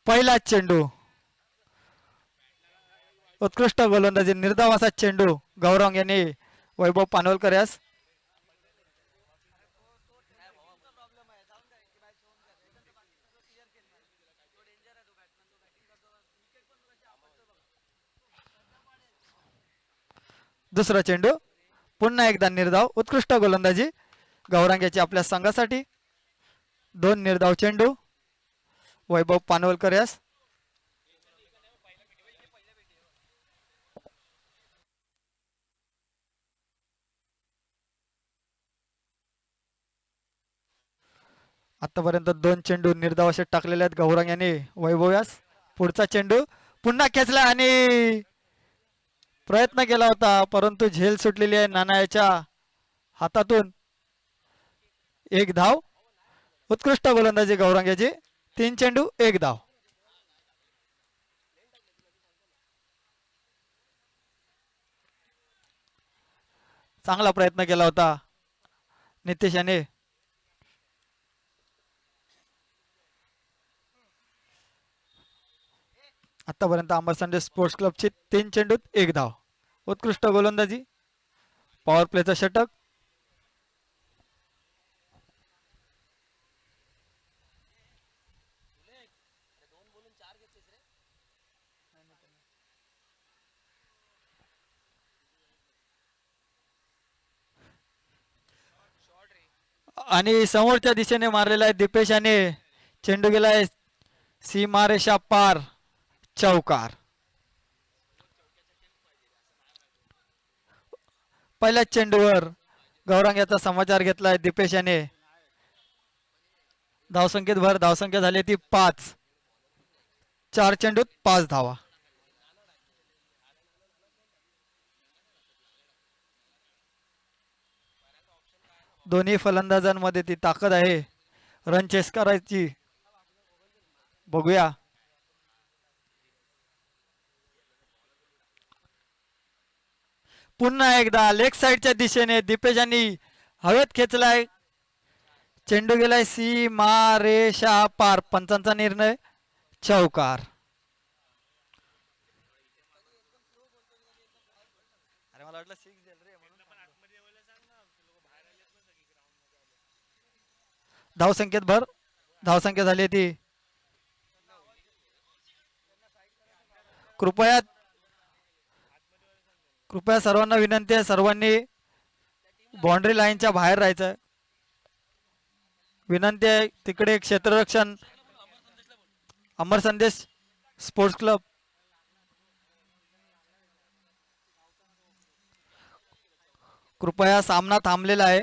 Speaker 2: पहिला चेंडू उत्कृष्ट गोलंदाजी निर्धाव असा चेंडू गौरांग यांनी वैभव पानवलकर यास दुसरा चेंडू पुन्हा एकदा निर्धाव उत्कृष्ट गोलंदाजी गौरांग याची आपल्या संघासाठी. 2 निर्धाव चेंडू वैभव पानवलकर यास. आतापर्यंत 2 चेंडू निर्धाव असे टाकलेले आहेत गौरांग यांनी वैभव यास. पुढचा चेंडू पुन्हा खेचला आणि प्रयत्न केला होता परंतु झेल सुटलेली आहे नानाच्या हातातून. 1 धाव. उत्कृष्ट गोलंदाजी गौरांग याची. 3 चेंडू 1 धाव. चांगला प्रयत्न केला होता नितेश याने. आतापर्यंत अमर संदेश स्पोर्ट्स क्लबची 3 चेंडूत 1 धाव. उत्कृष्ट गोलंदाजी. पॉवर प्लेचं षटक. आणि समोरच्या दिशेने मारलेला आहे दीपेश याने. चेंडू गेलाय सीमारेषा पार. चौकार. पहिल्याच चेंडूवर गौरांग याचा समाचार घेतलाय दीपेश याने. धावसंख्येत भर. धावसंख्या झाली ती 5. 4 चेंडूत 5 धावा. दोन्ही फलंदाजांमध्ये ती ताकद आहे रन चेस करायची. बघूया. पुन्हा एकदा लेग साइडच्या दिशेने दीपेश यांनी हवेत खेचलाय. चेंडू गेलाय सीमारेषा पार. पंचांचा निर्णय चौकार. अरे मला वाटलं 6 देल रे म्हणून. धावसंख्येत भर. धावसंख्या झाली ती. कृपया सर्वांना विनंती आहे सर्वांनी बाउंड्री लाईनच्या बाहेर राहायचं. विनंती आहे. तिकडे क्षेत्ररक्षण अमर संदेश स्पोर्ट्स क्लब. कृपया सामना थांबलेला आहे.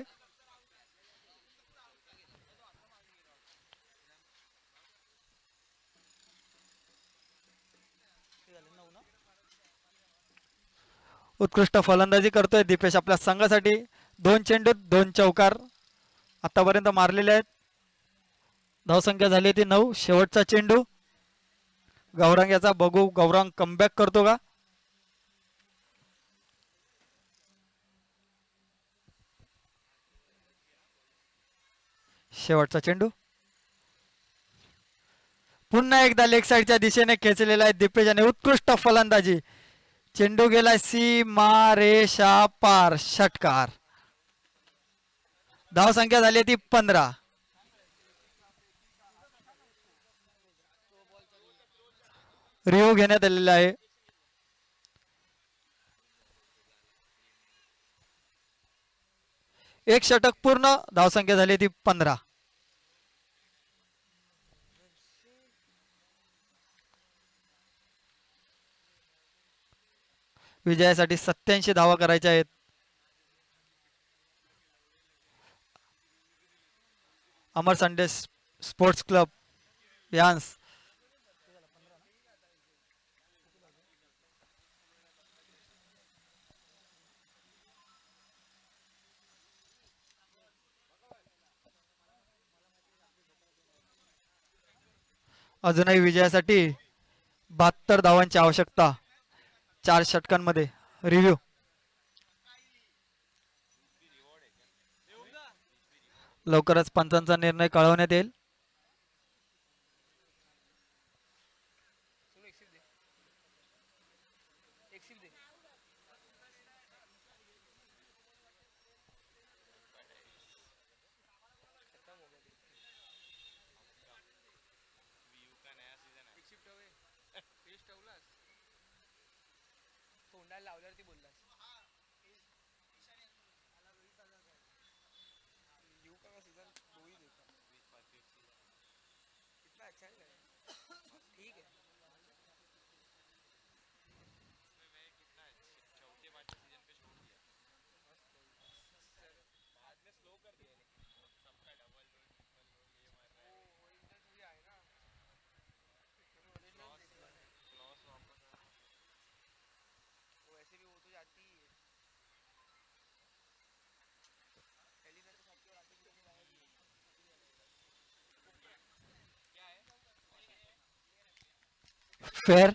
Speaker 2: उत्कृष्ट फलंदाजी करतोय दीपेश आपल्या संघासाठी. 2 चेंडूत 2 चौकार आतापर्यंत मारलेले आहेत. धावसंख्या झाली ती 9. शेवटचा चेंडू गौरांग याचा, बघू गौरांग कमबॅक करतो का. शेवटचा चेंडू पुन्हा एकदा लेग साईडच्या दिशेने खेचलेला आहे दीपेश आणि उत्कृष्ट फलंदाजी. चेंडू गेलाय सीमा रेषा पार, षटकार. धावसंख्या झाली ती 15. रिव्ह्यू घेण्यात आलेला आहे. एक षटक पूर्ण, धावसंख्या झाली ती 15. विजयासाठी 87 धावा करायच्या आहेत. अमर संडे स्पोर्ट्स क्लब यांस अजूनही विजयासाठी 72 धावांची आवश्यकता 4 षटकांमध्ये. रिव्ह्यू लवकरच पंचांचा निर्णय कळवण्यात येईल. फेअर.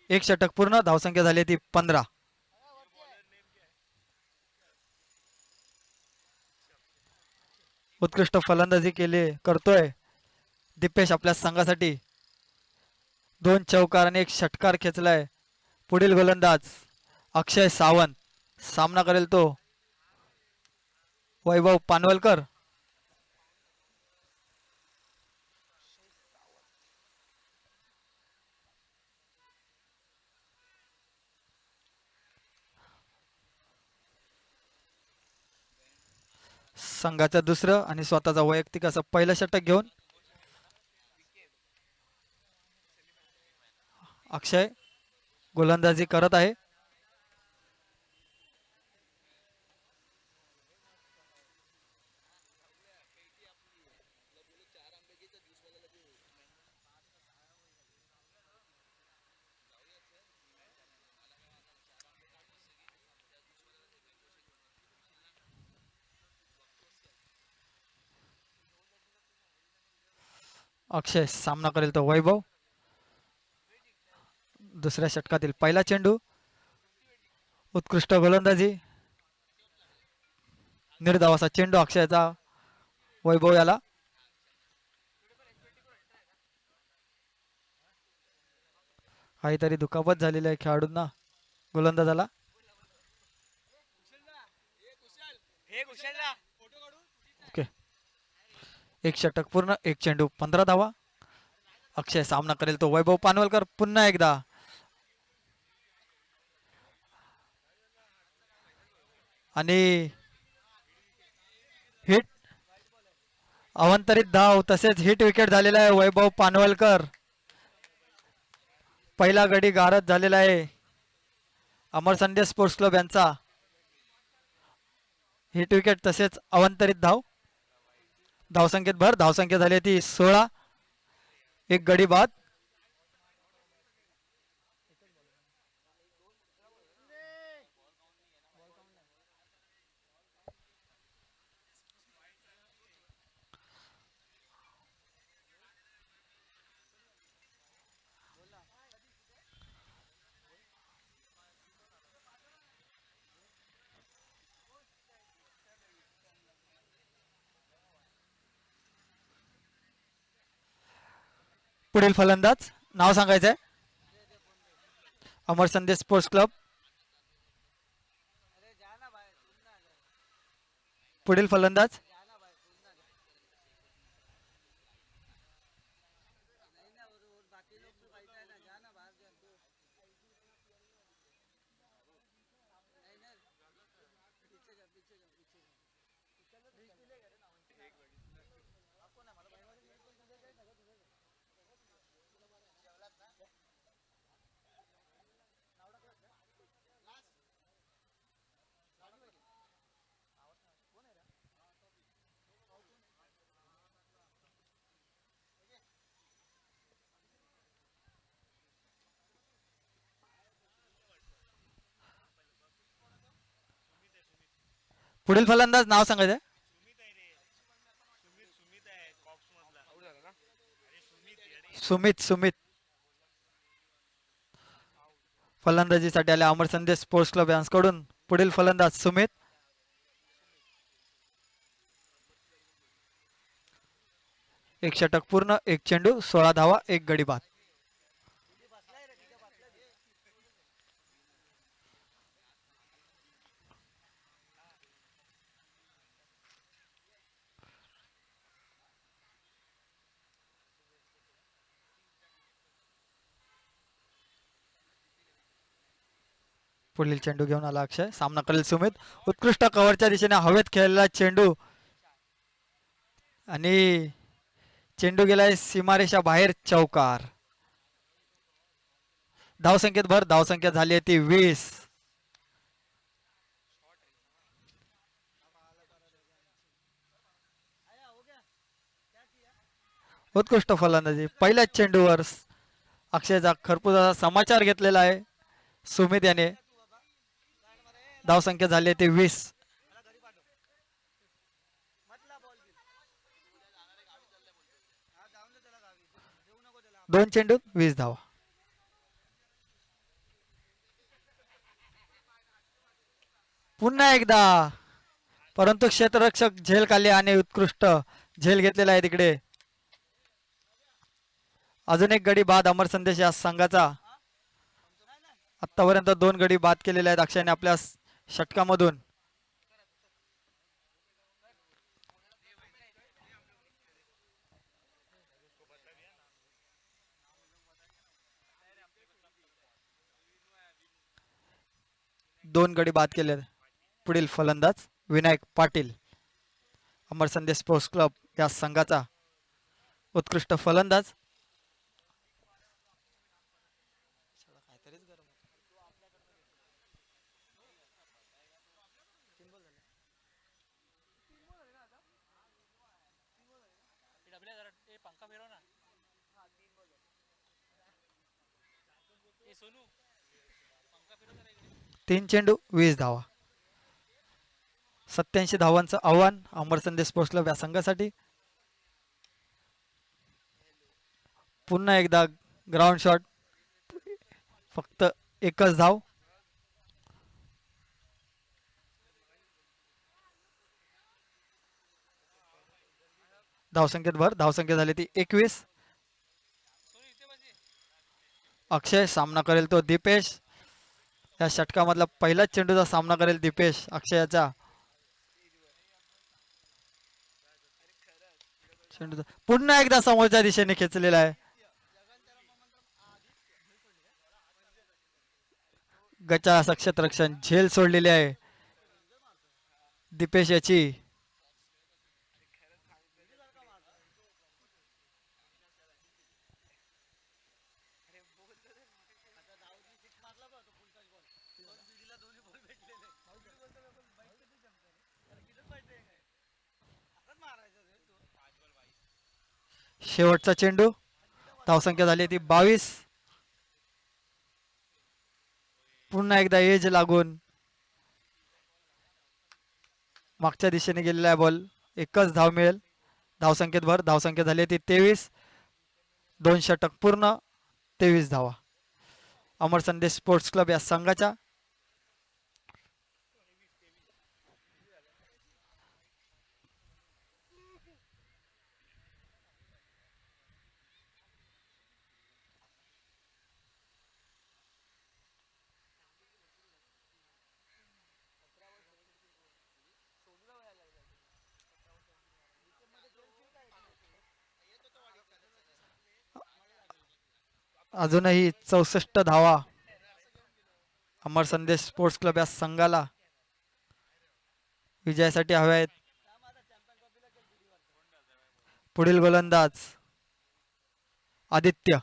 Speaker 2: एक षटक पूर्ण, धावसंख्या झाली ती 15. उत्कृष्ट फलंदाजी करतोय दीपेश आपल्या संघासाठी. 2 चौकार आणि 1 षटकार खेचलाय. पुढील गोलंदाज अक्षय सावंत. सामना करेल तो वैभव पानवलकर. संघाचं दुसरं आणि स्वतःचा वैयक्तिक असं पहिलं षटक घेऊन अक्षय गोलंदाजी करत आहे. अक्षय सामना करेल तो वैभव. दुसऱ्या षटकातील पहिला चेंडू. उत्कृष्ट गोलंदाजी, निर्धावाचा चेंडू अक्षयचा वैभव याला. काहीतरी दुखापत झालेली आहे खेळाडूंना, गोलंदाजाला. ओके. एक षटक पूर्ण, 1 चेंडू 15 धावा. अक्षय सामना करेल तो वैभव पानवलकर पुन्हा एकदा. आणि हिट, अवंतरित धाव तसेच हिट विकेट झालेला आहे वैभव पानवलकर. पहिला गडी गारद झालेला आहे अमर संडे स्पोर्ट्स क्लब यांचा. हिट विकेट तसेच अवंतरित धाव. धावसंख्येत भर, धावसंख्या झाली ती 16. एक गडी बाद. पुढील फलंदाज नाव सांगायचंय. अमर संदेश स्पोर्ट्स क्लब. पुढील फलंदाज पुढील फलंदाज नाव सांगायचंय. सुमित सुमित फलंदाजीसाठी आले अमर संदेश स्पोर्ट्स क्लब यांच्याकडून. पुढील फलंदाज सुमित. एक षटक पूर्ण, एक चेंडू, 16 धावा, एक गडी बाद. पुढील चेंडू घेऊन आला अक्षय. सामना करेल सुमित. उत्कृष्ट कव्हरच्या दिशेने हवेत खेळलेला चेंडू आणि चेंडू गेलाय सीमारेषा बाहेर. चौकार. धावसंख्येत भर. धावसंख्या झाली आहे ती 20. उत्कृष्ट फलंदाजी. पहिल्याच चेंडूवर अक्षयचा खरपूस समाचार घेतलेला आहे सुमित याने. धावसंख्या झाली आहे ती 20. दोन चेंडूत 20 धावा. पुन्हा एकदा परंतु क्षेत्ररक्षक झेल खाली आणि उत्कृष्ट झेल घेतलेला आहे तिकडे. अजून एक गडी बाद अमर संदेश या संघाचा. आतापर्यंत 2 गडी बाद केलेले आहेत अक्षयने आपल्या षटकामधून. दोन गडी बाद केले. पुढील फलंदाज विनायक पाटील अमर संदेश स्पोर्ट्स क्लब या संघाचा उत्कृष्ट फलंदाज. तीन चेंडू 20 धावा. 87 धावांचं आव्हान अमर संदेश स्पोर्ट्स क्लब या संघासाठी. पुन्हा एकदा ग्राउंड शॉट. फक्त एकच धाव. धावसंख्येत भर. धावसंख्या झाली ती 21. अक्षय सामना करेल तो दीपेश. या षटकामधला पहिलाच चेंडूचा सामना करेल दीपेश अक्षयाचा. चेंडू पुन्हा एकदा समोरच्या दिशेने खेचलेला आहे. गचा क्षेत्ररक्षण झेल सोडलेली आहे दीपेश याची. शेवटचा चेंडू. धावसंख्या झाली ती 22. पुन्हा एकदा एज लागून मागच्या दिशेने गेलेला आहे बॉल. एकच धाव मिळेल. धावसंख्येत भर. धावसंख्या झाली ती 23. 2 षटक पूर्ण, 23 धावा अमर संदेश स्पोर्ट्स क्लब या संघाच्या. अजूनही 64 धावा अमर संदेश स्पोर्ट्स क्लब या संघाला विजयासाठी हव्या आहेत. पुढील गोलंदाज आदित्य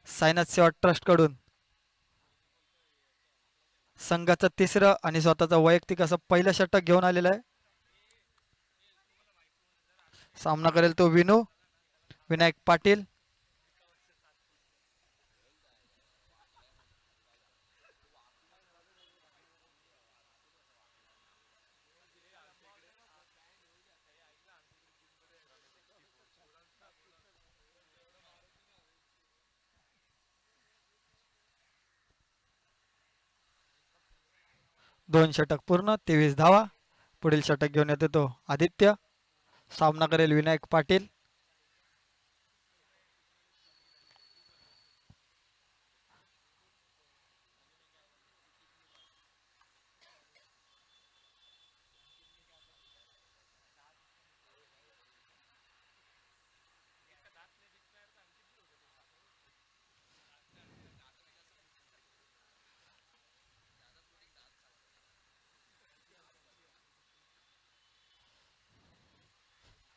Speaker 2: साईनाथ सेवा ट्रस्ट कडून संघाचं तिसरं आणि स्वतःचं वैयक्तिक असं पहिलं षटक घेऊन आलेलं आहे. सामना करेल तो विनायक पाटील. दोन षटक पूर्ण 23 धावा. पुढील षटक घेऊन येतो तो आदित्य. सामना करेल विनायक पाटील.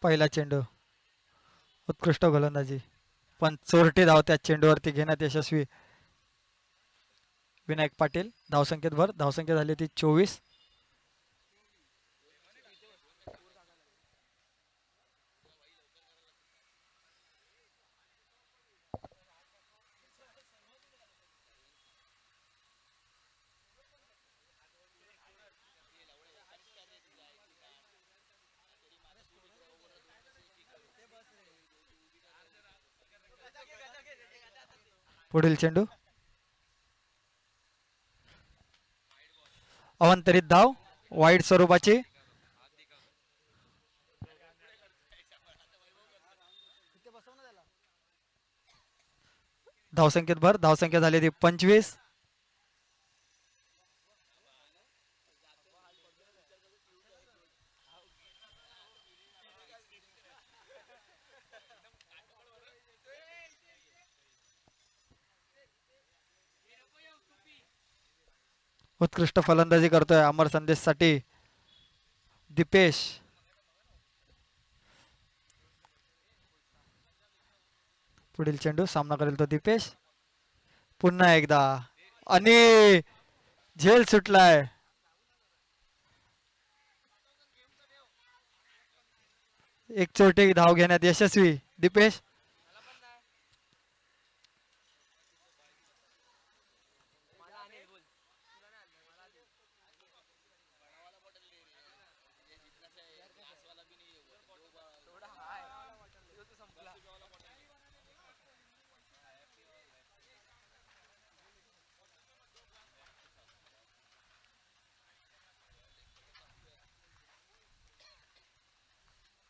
Speaker 2: पहिला चेंडू उत्कृष्ट गोलंदाजी पण चोरटी धाव त्या चेंडूवरती घेण्यात यशस्वी विनायक पाटील. धावसंख्येत भर. धावसंख्या झाली ती 24. पुढील चेंडू अवंतरित धाव वाईट स्वरूपाची. धावसंख्येत भर. धावसंख्या झाली ती 25. उत्कृष्ट फलंदाजी करतोय अमर संदेश साठी दीपेश. पुढील चेंडू सामना करेल तो दीपेश. पुन्हा एकदा आणि झेल सुटलाय. एक चोटी धाव घेण्यात यशस्वी दीपेश.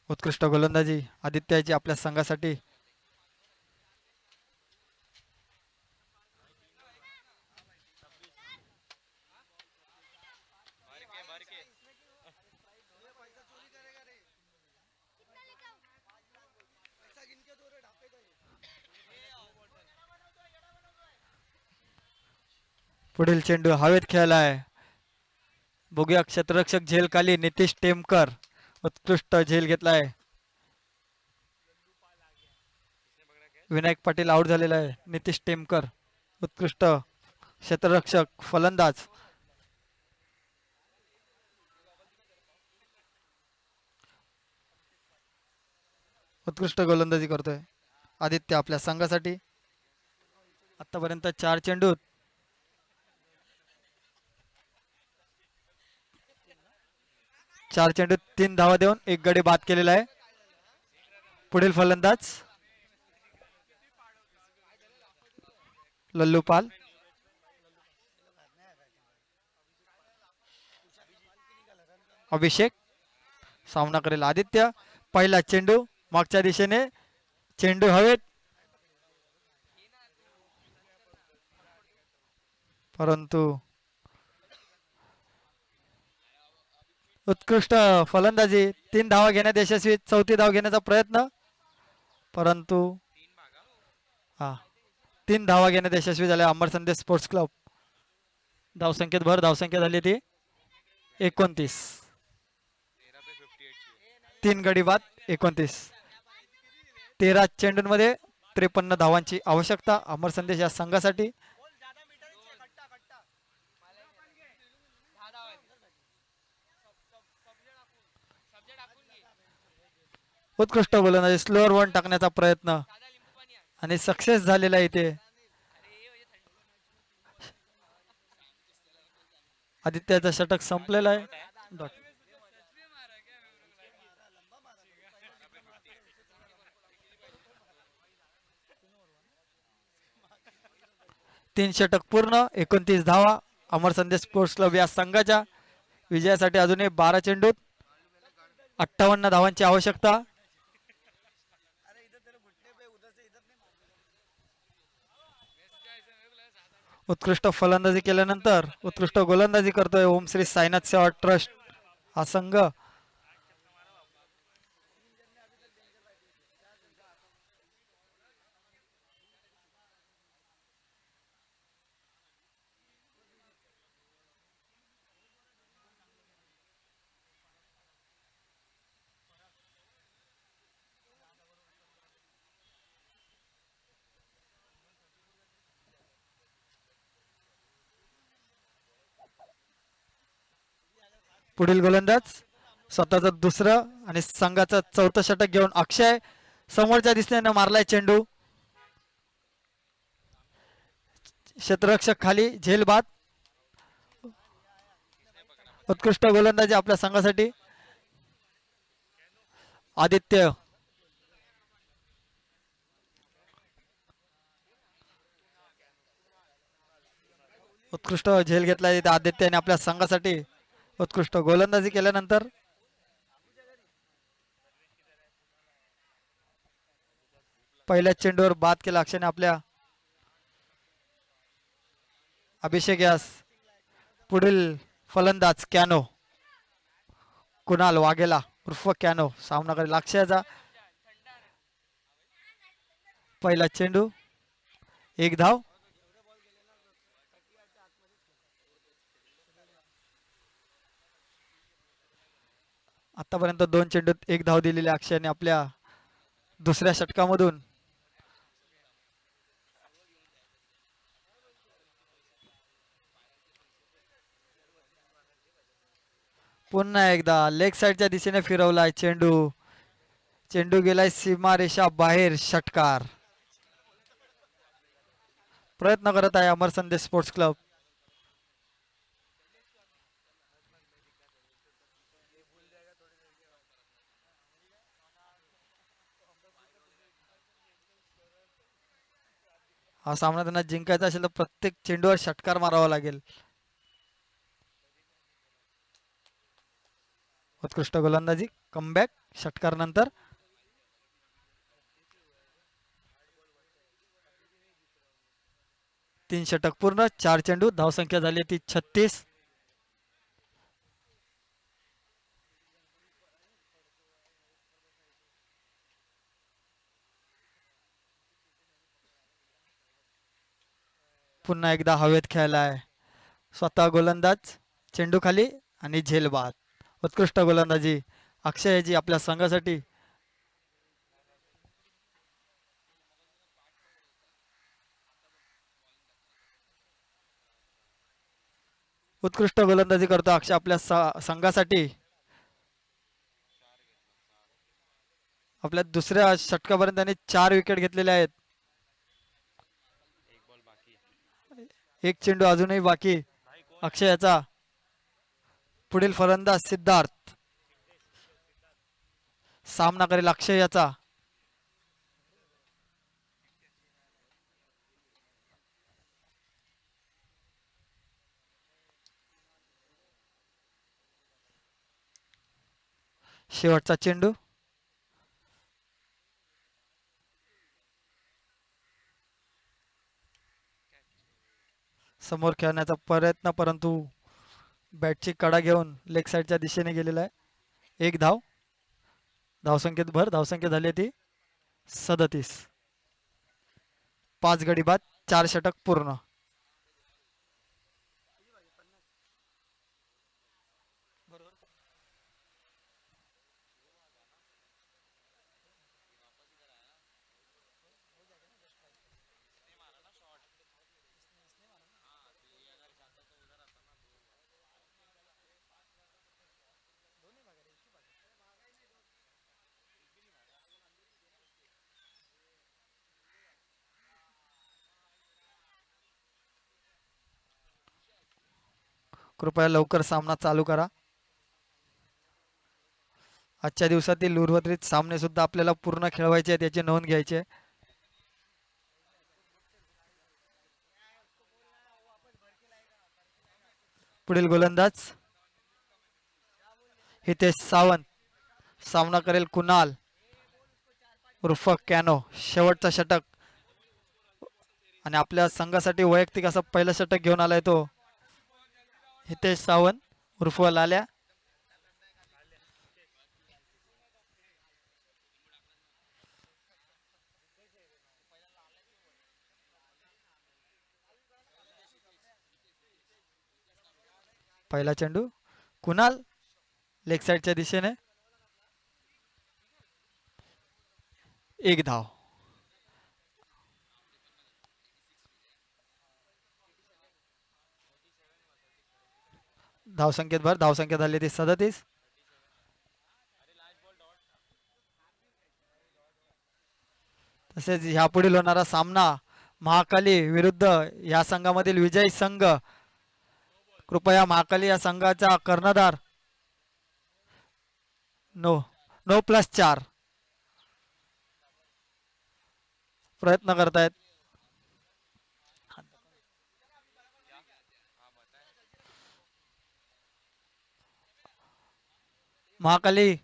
Speaker 2: उत्कृष्ट गोलंदाजी आदित्याची आपल्या संघासाठी. पुढील चेंडू हवेत खेळलाय. बघूया क्षेत्ररक्षक झेल खाली नितीश टेमकर. उत्कृष्ट झेल घेतलाय. विनायक पाटील आउट झालेला आहे. नितीश टेमकर उत्कृष्ट क्षेत्ररक्षक फलंदाज. उत्कृष्ट गोलंदाजी करतोय आदित्य आपल्या संघासाठी. आतापर्यंत 4 चेंडूत 3 धावा देऊन 1 गडी बाद केलेला आहे. पुढील फलंदाज लल्लू पाल. अभिषेक सामना करेल आदित्य. पहिला चेंडू मागच्या दिशेने. चेंडू हवेत परंतु उत्कृष्ट फलंदाजी. 3 धावा घेण्यात यशस्वी. 4थी धाव घेण्याचा प्रयत्न परंतु 3 धावा घेण्यात यशस्वी झाले अमर संदेश स्पोर्ट्स क्लब. धावसंख्येत भर. धावसंख्या झाली ती 29. 3 गडी बाद 29. 13 चेंडूंमध्ये 53 धावांची आवश्यकता अमर संदेश या संघासाठी. उत्कृष्ट गोलंदाजी. स्लोअर वन टाकण्याचा प्रयत्न आणि सक्सेस झालेला आहे इथे. आदित्याचं षटक संपलेलं आहे. डॉट. 3 षटक पूर्ण. 29 धावा. अमर संदेश स्पोर्ट्स क्लब या संघाच्या विजयासाठी अजूनही 12 चेंडूत 58 धावांची आवश्यकता. उत्कृष्ट फलंदाजी केल्यानंतर उत्कृष्ट गोलंदाजी करतोय ओम श्री साईनाथ सेवा ट्रस्ट हा संघ. पुढील गोलंदाज स्वतःचं दुसरं आणि संघाचं चौथं षटक घेऊन अक्षय समोरच्या दिशेने मारलाय चेंडू. क्षेत्ररक्षक खाली. झेल बाद. उत्कृष्ट गोलंदाजी आपल्या संघासाठी. आदित्य उत्कृष्ट झेल घेतलाय आदित्यने आपल्या संघासाठी. उत्कृष्ट गोलंदाजी केल्यानंतर पहिल्या चेंडूवर बाद केला अक्षयने आपल्या. अभिषेक यास. पुढील फलंदाज कॅनो कुणाल वाघेला उर्फ कॅनो सामना करेल अक्षयाचा. पहिला चेंडू 1 धाव. आतापर्यंत 2 चेंडूत 1 धाव दिलेली अक्षयने आपल्या दुसऱ्या षटकामधून. पुन्हा एकदा लेग साइडच्या दिशेने फिरवलाय चेंडू. चेंडू गेलाय सीमारेषा बाहेर. षटकार. प्रयत्न करत आहे अमर संदेश स्पोर्ट्स क्लब. हा सामना त्यांना जिंकायचा असेल तर प्रत्येक चेंडूवर षटकार मारावा लागेल. उत्कृष्ट गोलंदाजी. कमबॅक षटकार नंतर. तीन षटक पूर्ण. 4 चेंडू. धावसंख्या झाली ती 36. पुन्हा एकदा हवेत खेळलाय स्वतः गोलंदाज. चेंडू खाली आणि झेल बाद. उत्कृष्ट गोलंदाजी अक्षयजी आपल्या संघासाठी. उत्कृष्ट गोलंदाजी करतो अक्षय आपल्या संघासाठी. आपल्या दुसऱ्या षटकापर्यंत त्यांनी 4 विकेट घेतलेले आहेत. एक चेंडू अजूनही बाकी अक्षयाचा. पुढील फलंदाज सिद्धार्थ सामना करेल अक्षय याचा. शेवटचा चेंडू. समोर खेळण्याचा प्रयत्न परंतु बॅटची कडा घेऊन लेग साइडच्या दिशेने गेलेला आहे. 1 धाव. धावसंख्येत भर. धावसंख्या झाली ती 37. 5 गडी बाद. 4 षटक पूर्ण. कृपया लवकर सामना चालू करा. आजच्या दिवसातील उर्वरित सामने सुद्धा आपल्याला पूर्ण खेळवायचे आहेत, याची नोंद घ्यायची आहे. पुढील गोलंदाज हितेश सावंत. सामना करेल कुणाल उर्फ कॅनो. शेवटचा षटक आणि आपल्या संघासाठी वैयक्तिक असं पहिलं षटक घेऊन आलाय तो हितेश सावंत उर्फ लाल्या. पहिला चेंडू कुणाल लेग साईडच्या दिशेने. 1 धाव. धावसंख्येत भर. धावसंख्या झाली ती 37. तसेच ह्यापुढील होणारा सामना महाकाली विरुद्ध या संघामधील विजयी संघ. कृपया महाकाली या संघाचा कर्णधार 9+4 प्रयत्न करतायत. महाकाली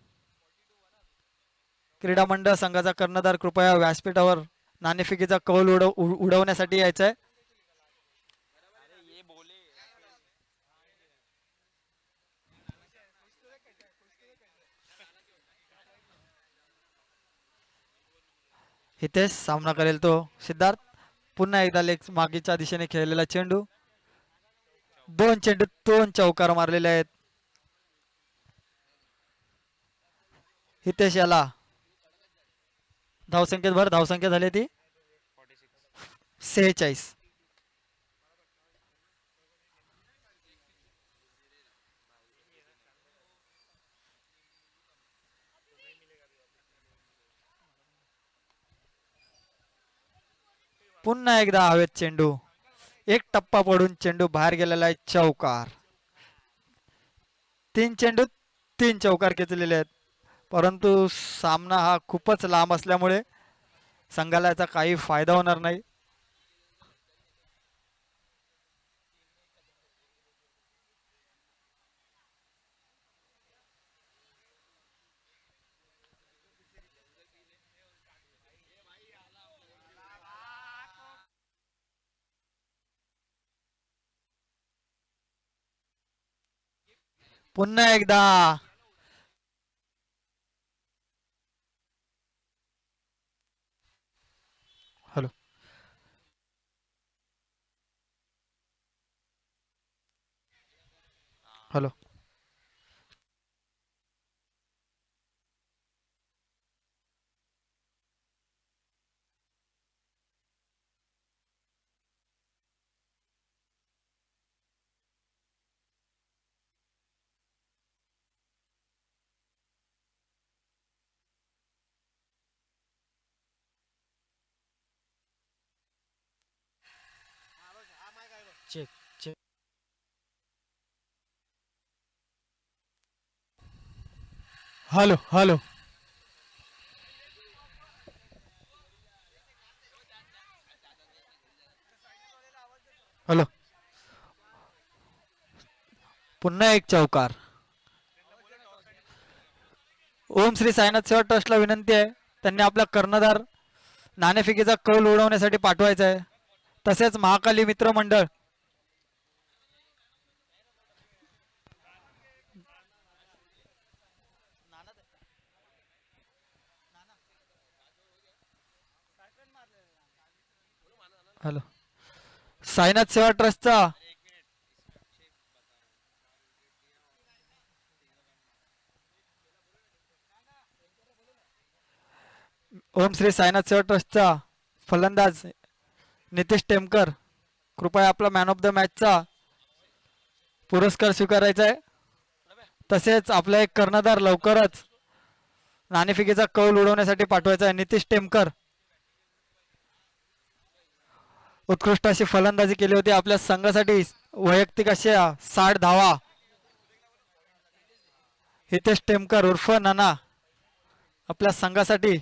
Speaker 2: क्रीडा मंडळ संघाचा कर्णधार कृपया व्यासपीठावर नाणेफेकीचा कौल उडवण्यासाठी यायचा आहे. हितेश सामना करेल तो सिद्धार्थ. पुन्हा एकदा लेग मागीच्या दिशेने खेळलेला चेंडू. 2 चेंडू 2 चौकार मारलेले आहेत. हितेश याला धावसंख्येत भर. धावसंख्या झाली ती 46. पुन्हा एकदा हवेत चेंडू. एक टप्पा पडून चेंडू बाहेर गेलेला आहे. चौकार. 3 चेंडू 3 चौकार खेचलेले आहेत. परंतु सामना हा खूपच लांब असल्यामुळे संघाला याचा काही फायदा होणार नाही. पुन्हा एकदा hello. Hello.
Speaker 1: Check check. Hello hello.
Speaker 2: Hello. पुन्हा एक चौकार. ओम श्री साईनाथ सेवा ट्रस्टला विनंती आहे, त्यांनी आपला कर्णधार नाणेफेकीचा कौल उडवण्यासाठी पाठवायचा आहे. तसेच महाकाली मित्र मंडळ हॅलो साईनाथ सेवा ट्रस्टचा ओम श्री साईनाथ सेवा ट्रस्टचा फलंदाज नितेश टेमकर, कृपया आपला मॅन ऑफ द मॅचचा पुरस्कार स्वीकारायचा आहे. तसेच आपला एक कर्णधार लवकरच नाणेफेकीचा कौल उडवण्यासाठी पाठवायचा आहे. नितेश टेमकर उत्कृष्ट अशी फलंदाजी केली होती आपल्या संघासाठी, वैयक्तिक अशा 60 धावा. हितेश टेमकर उर्फ नाना आपल्या संघासाठी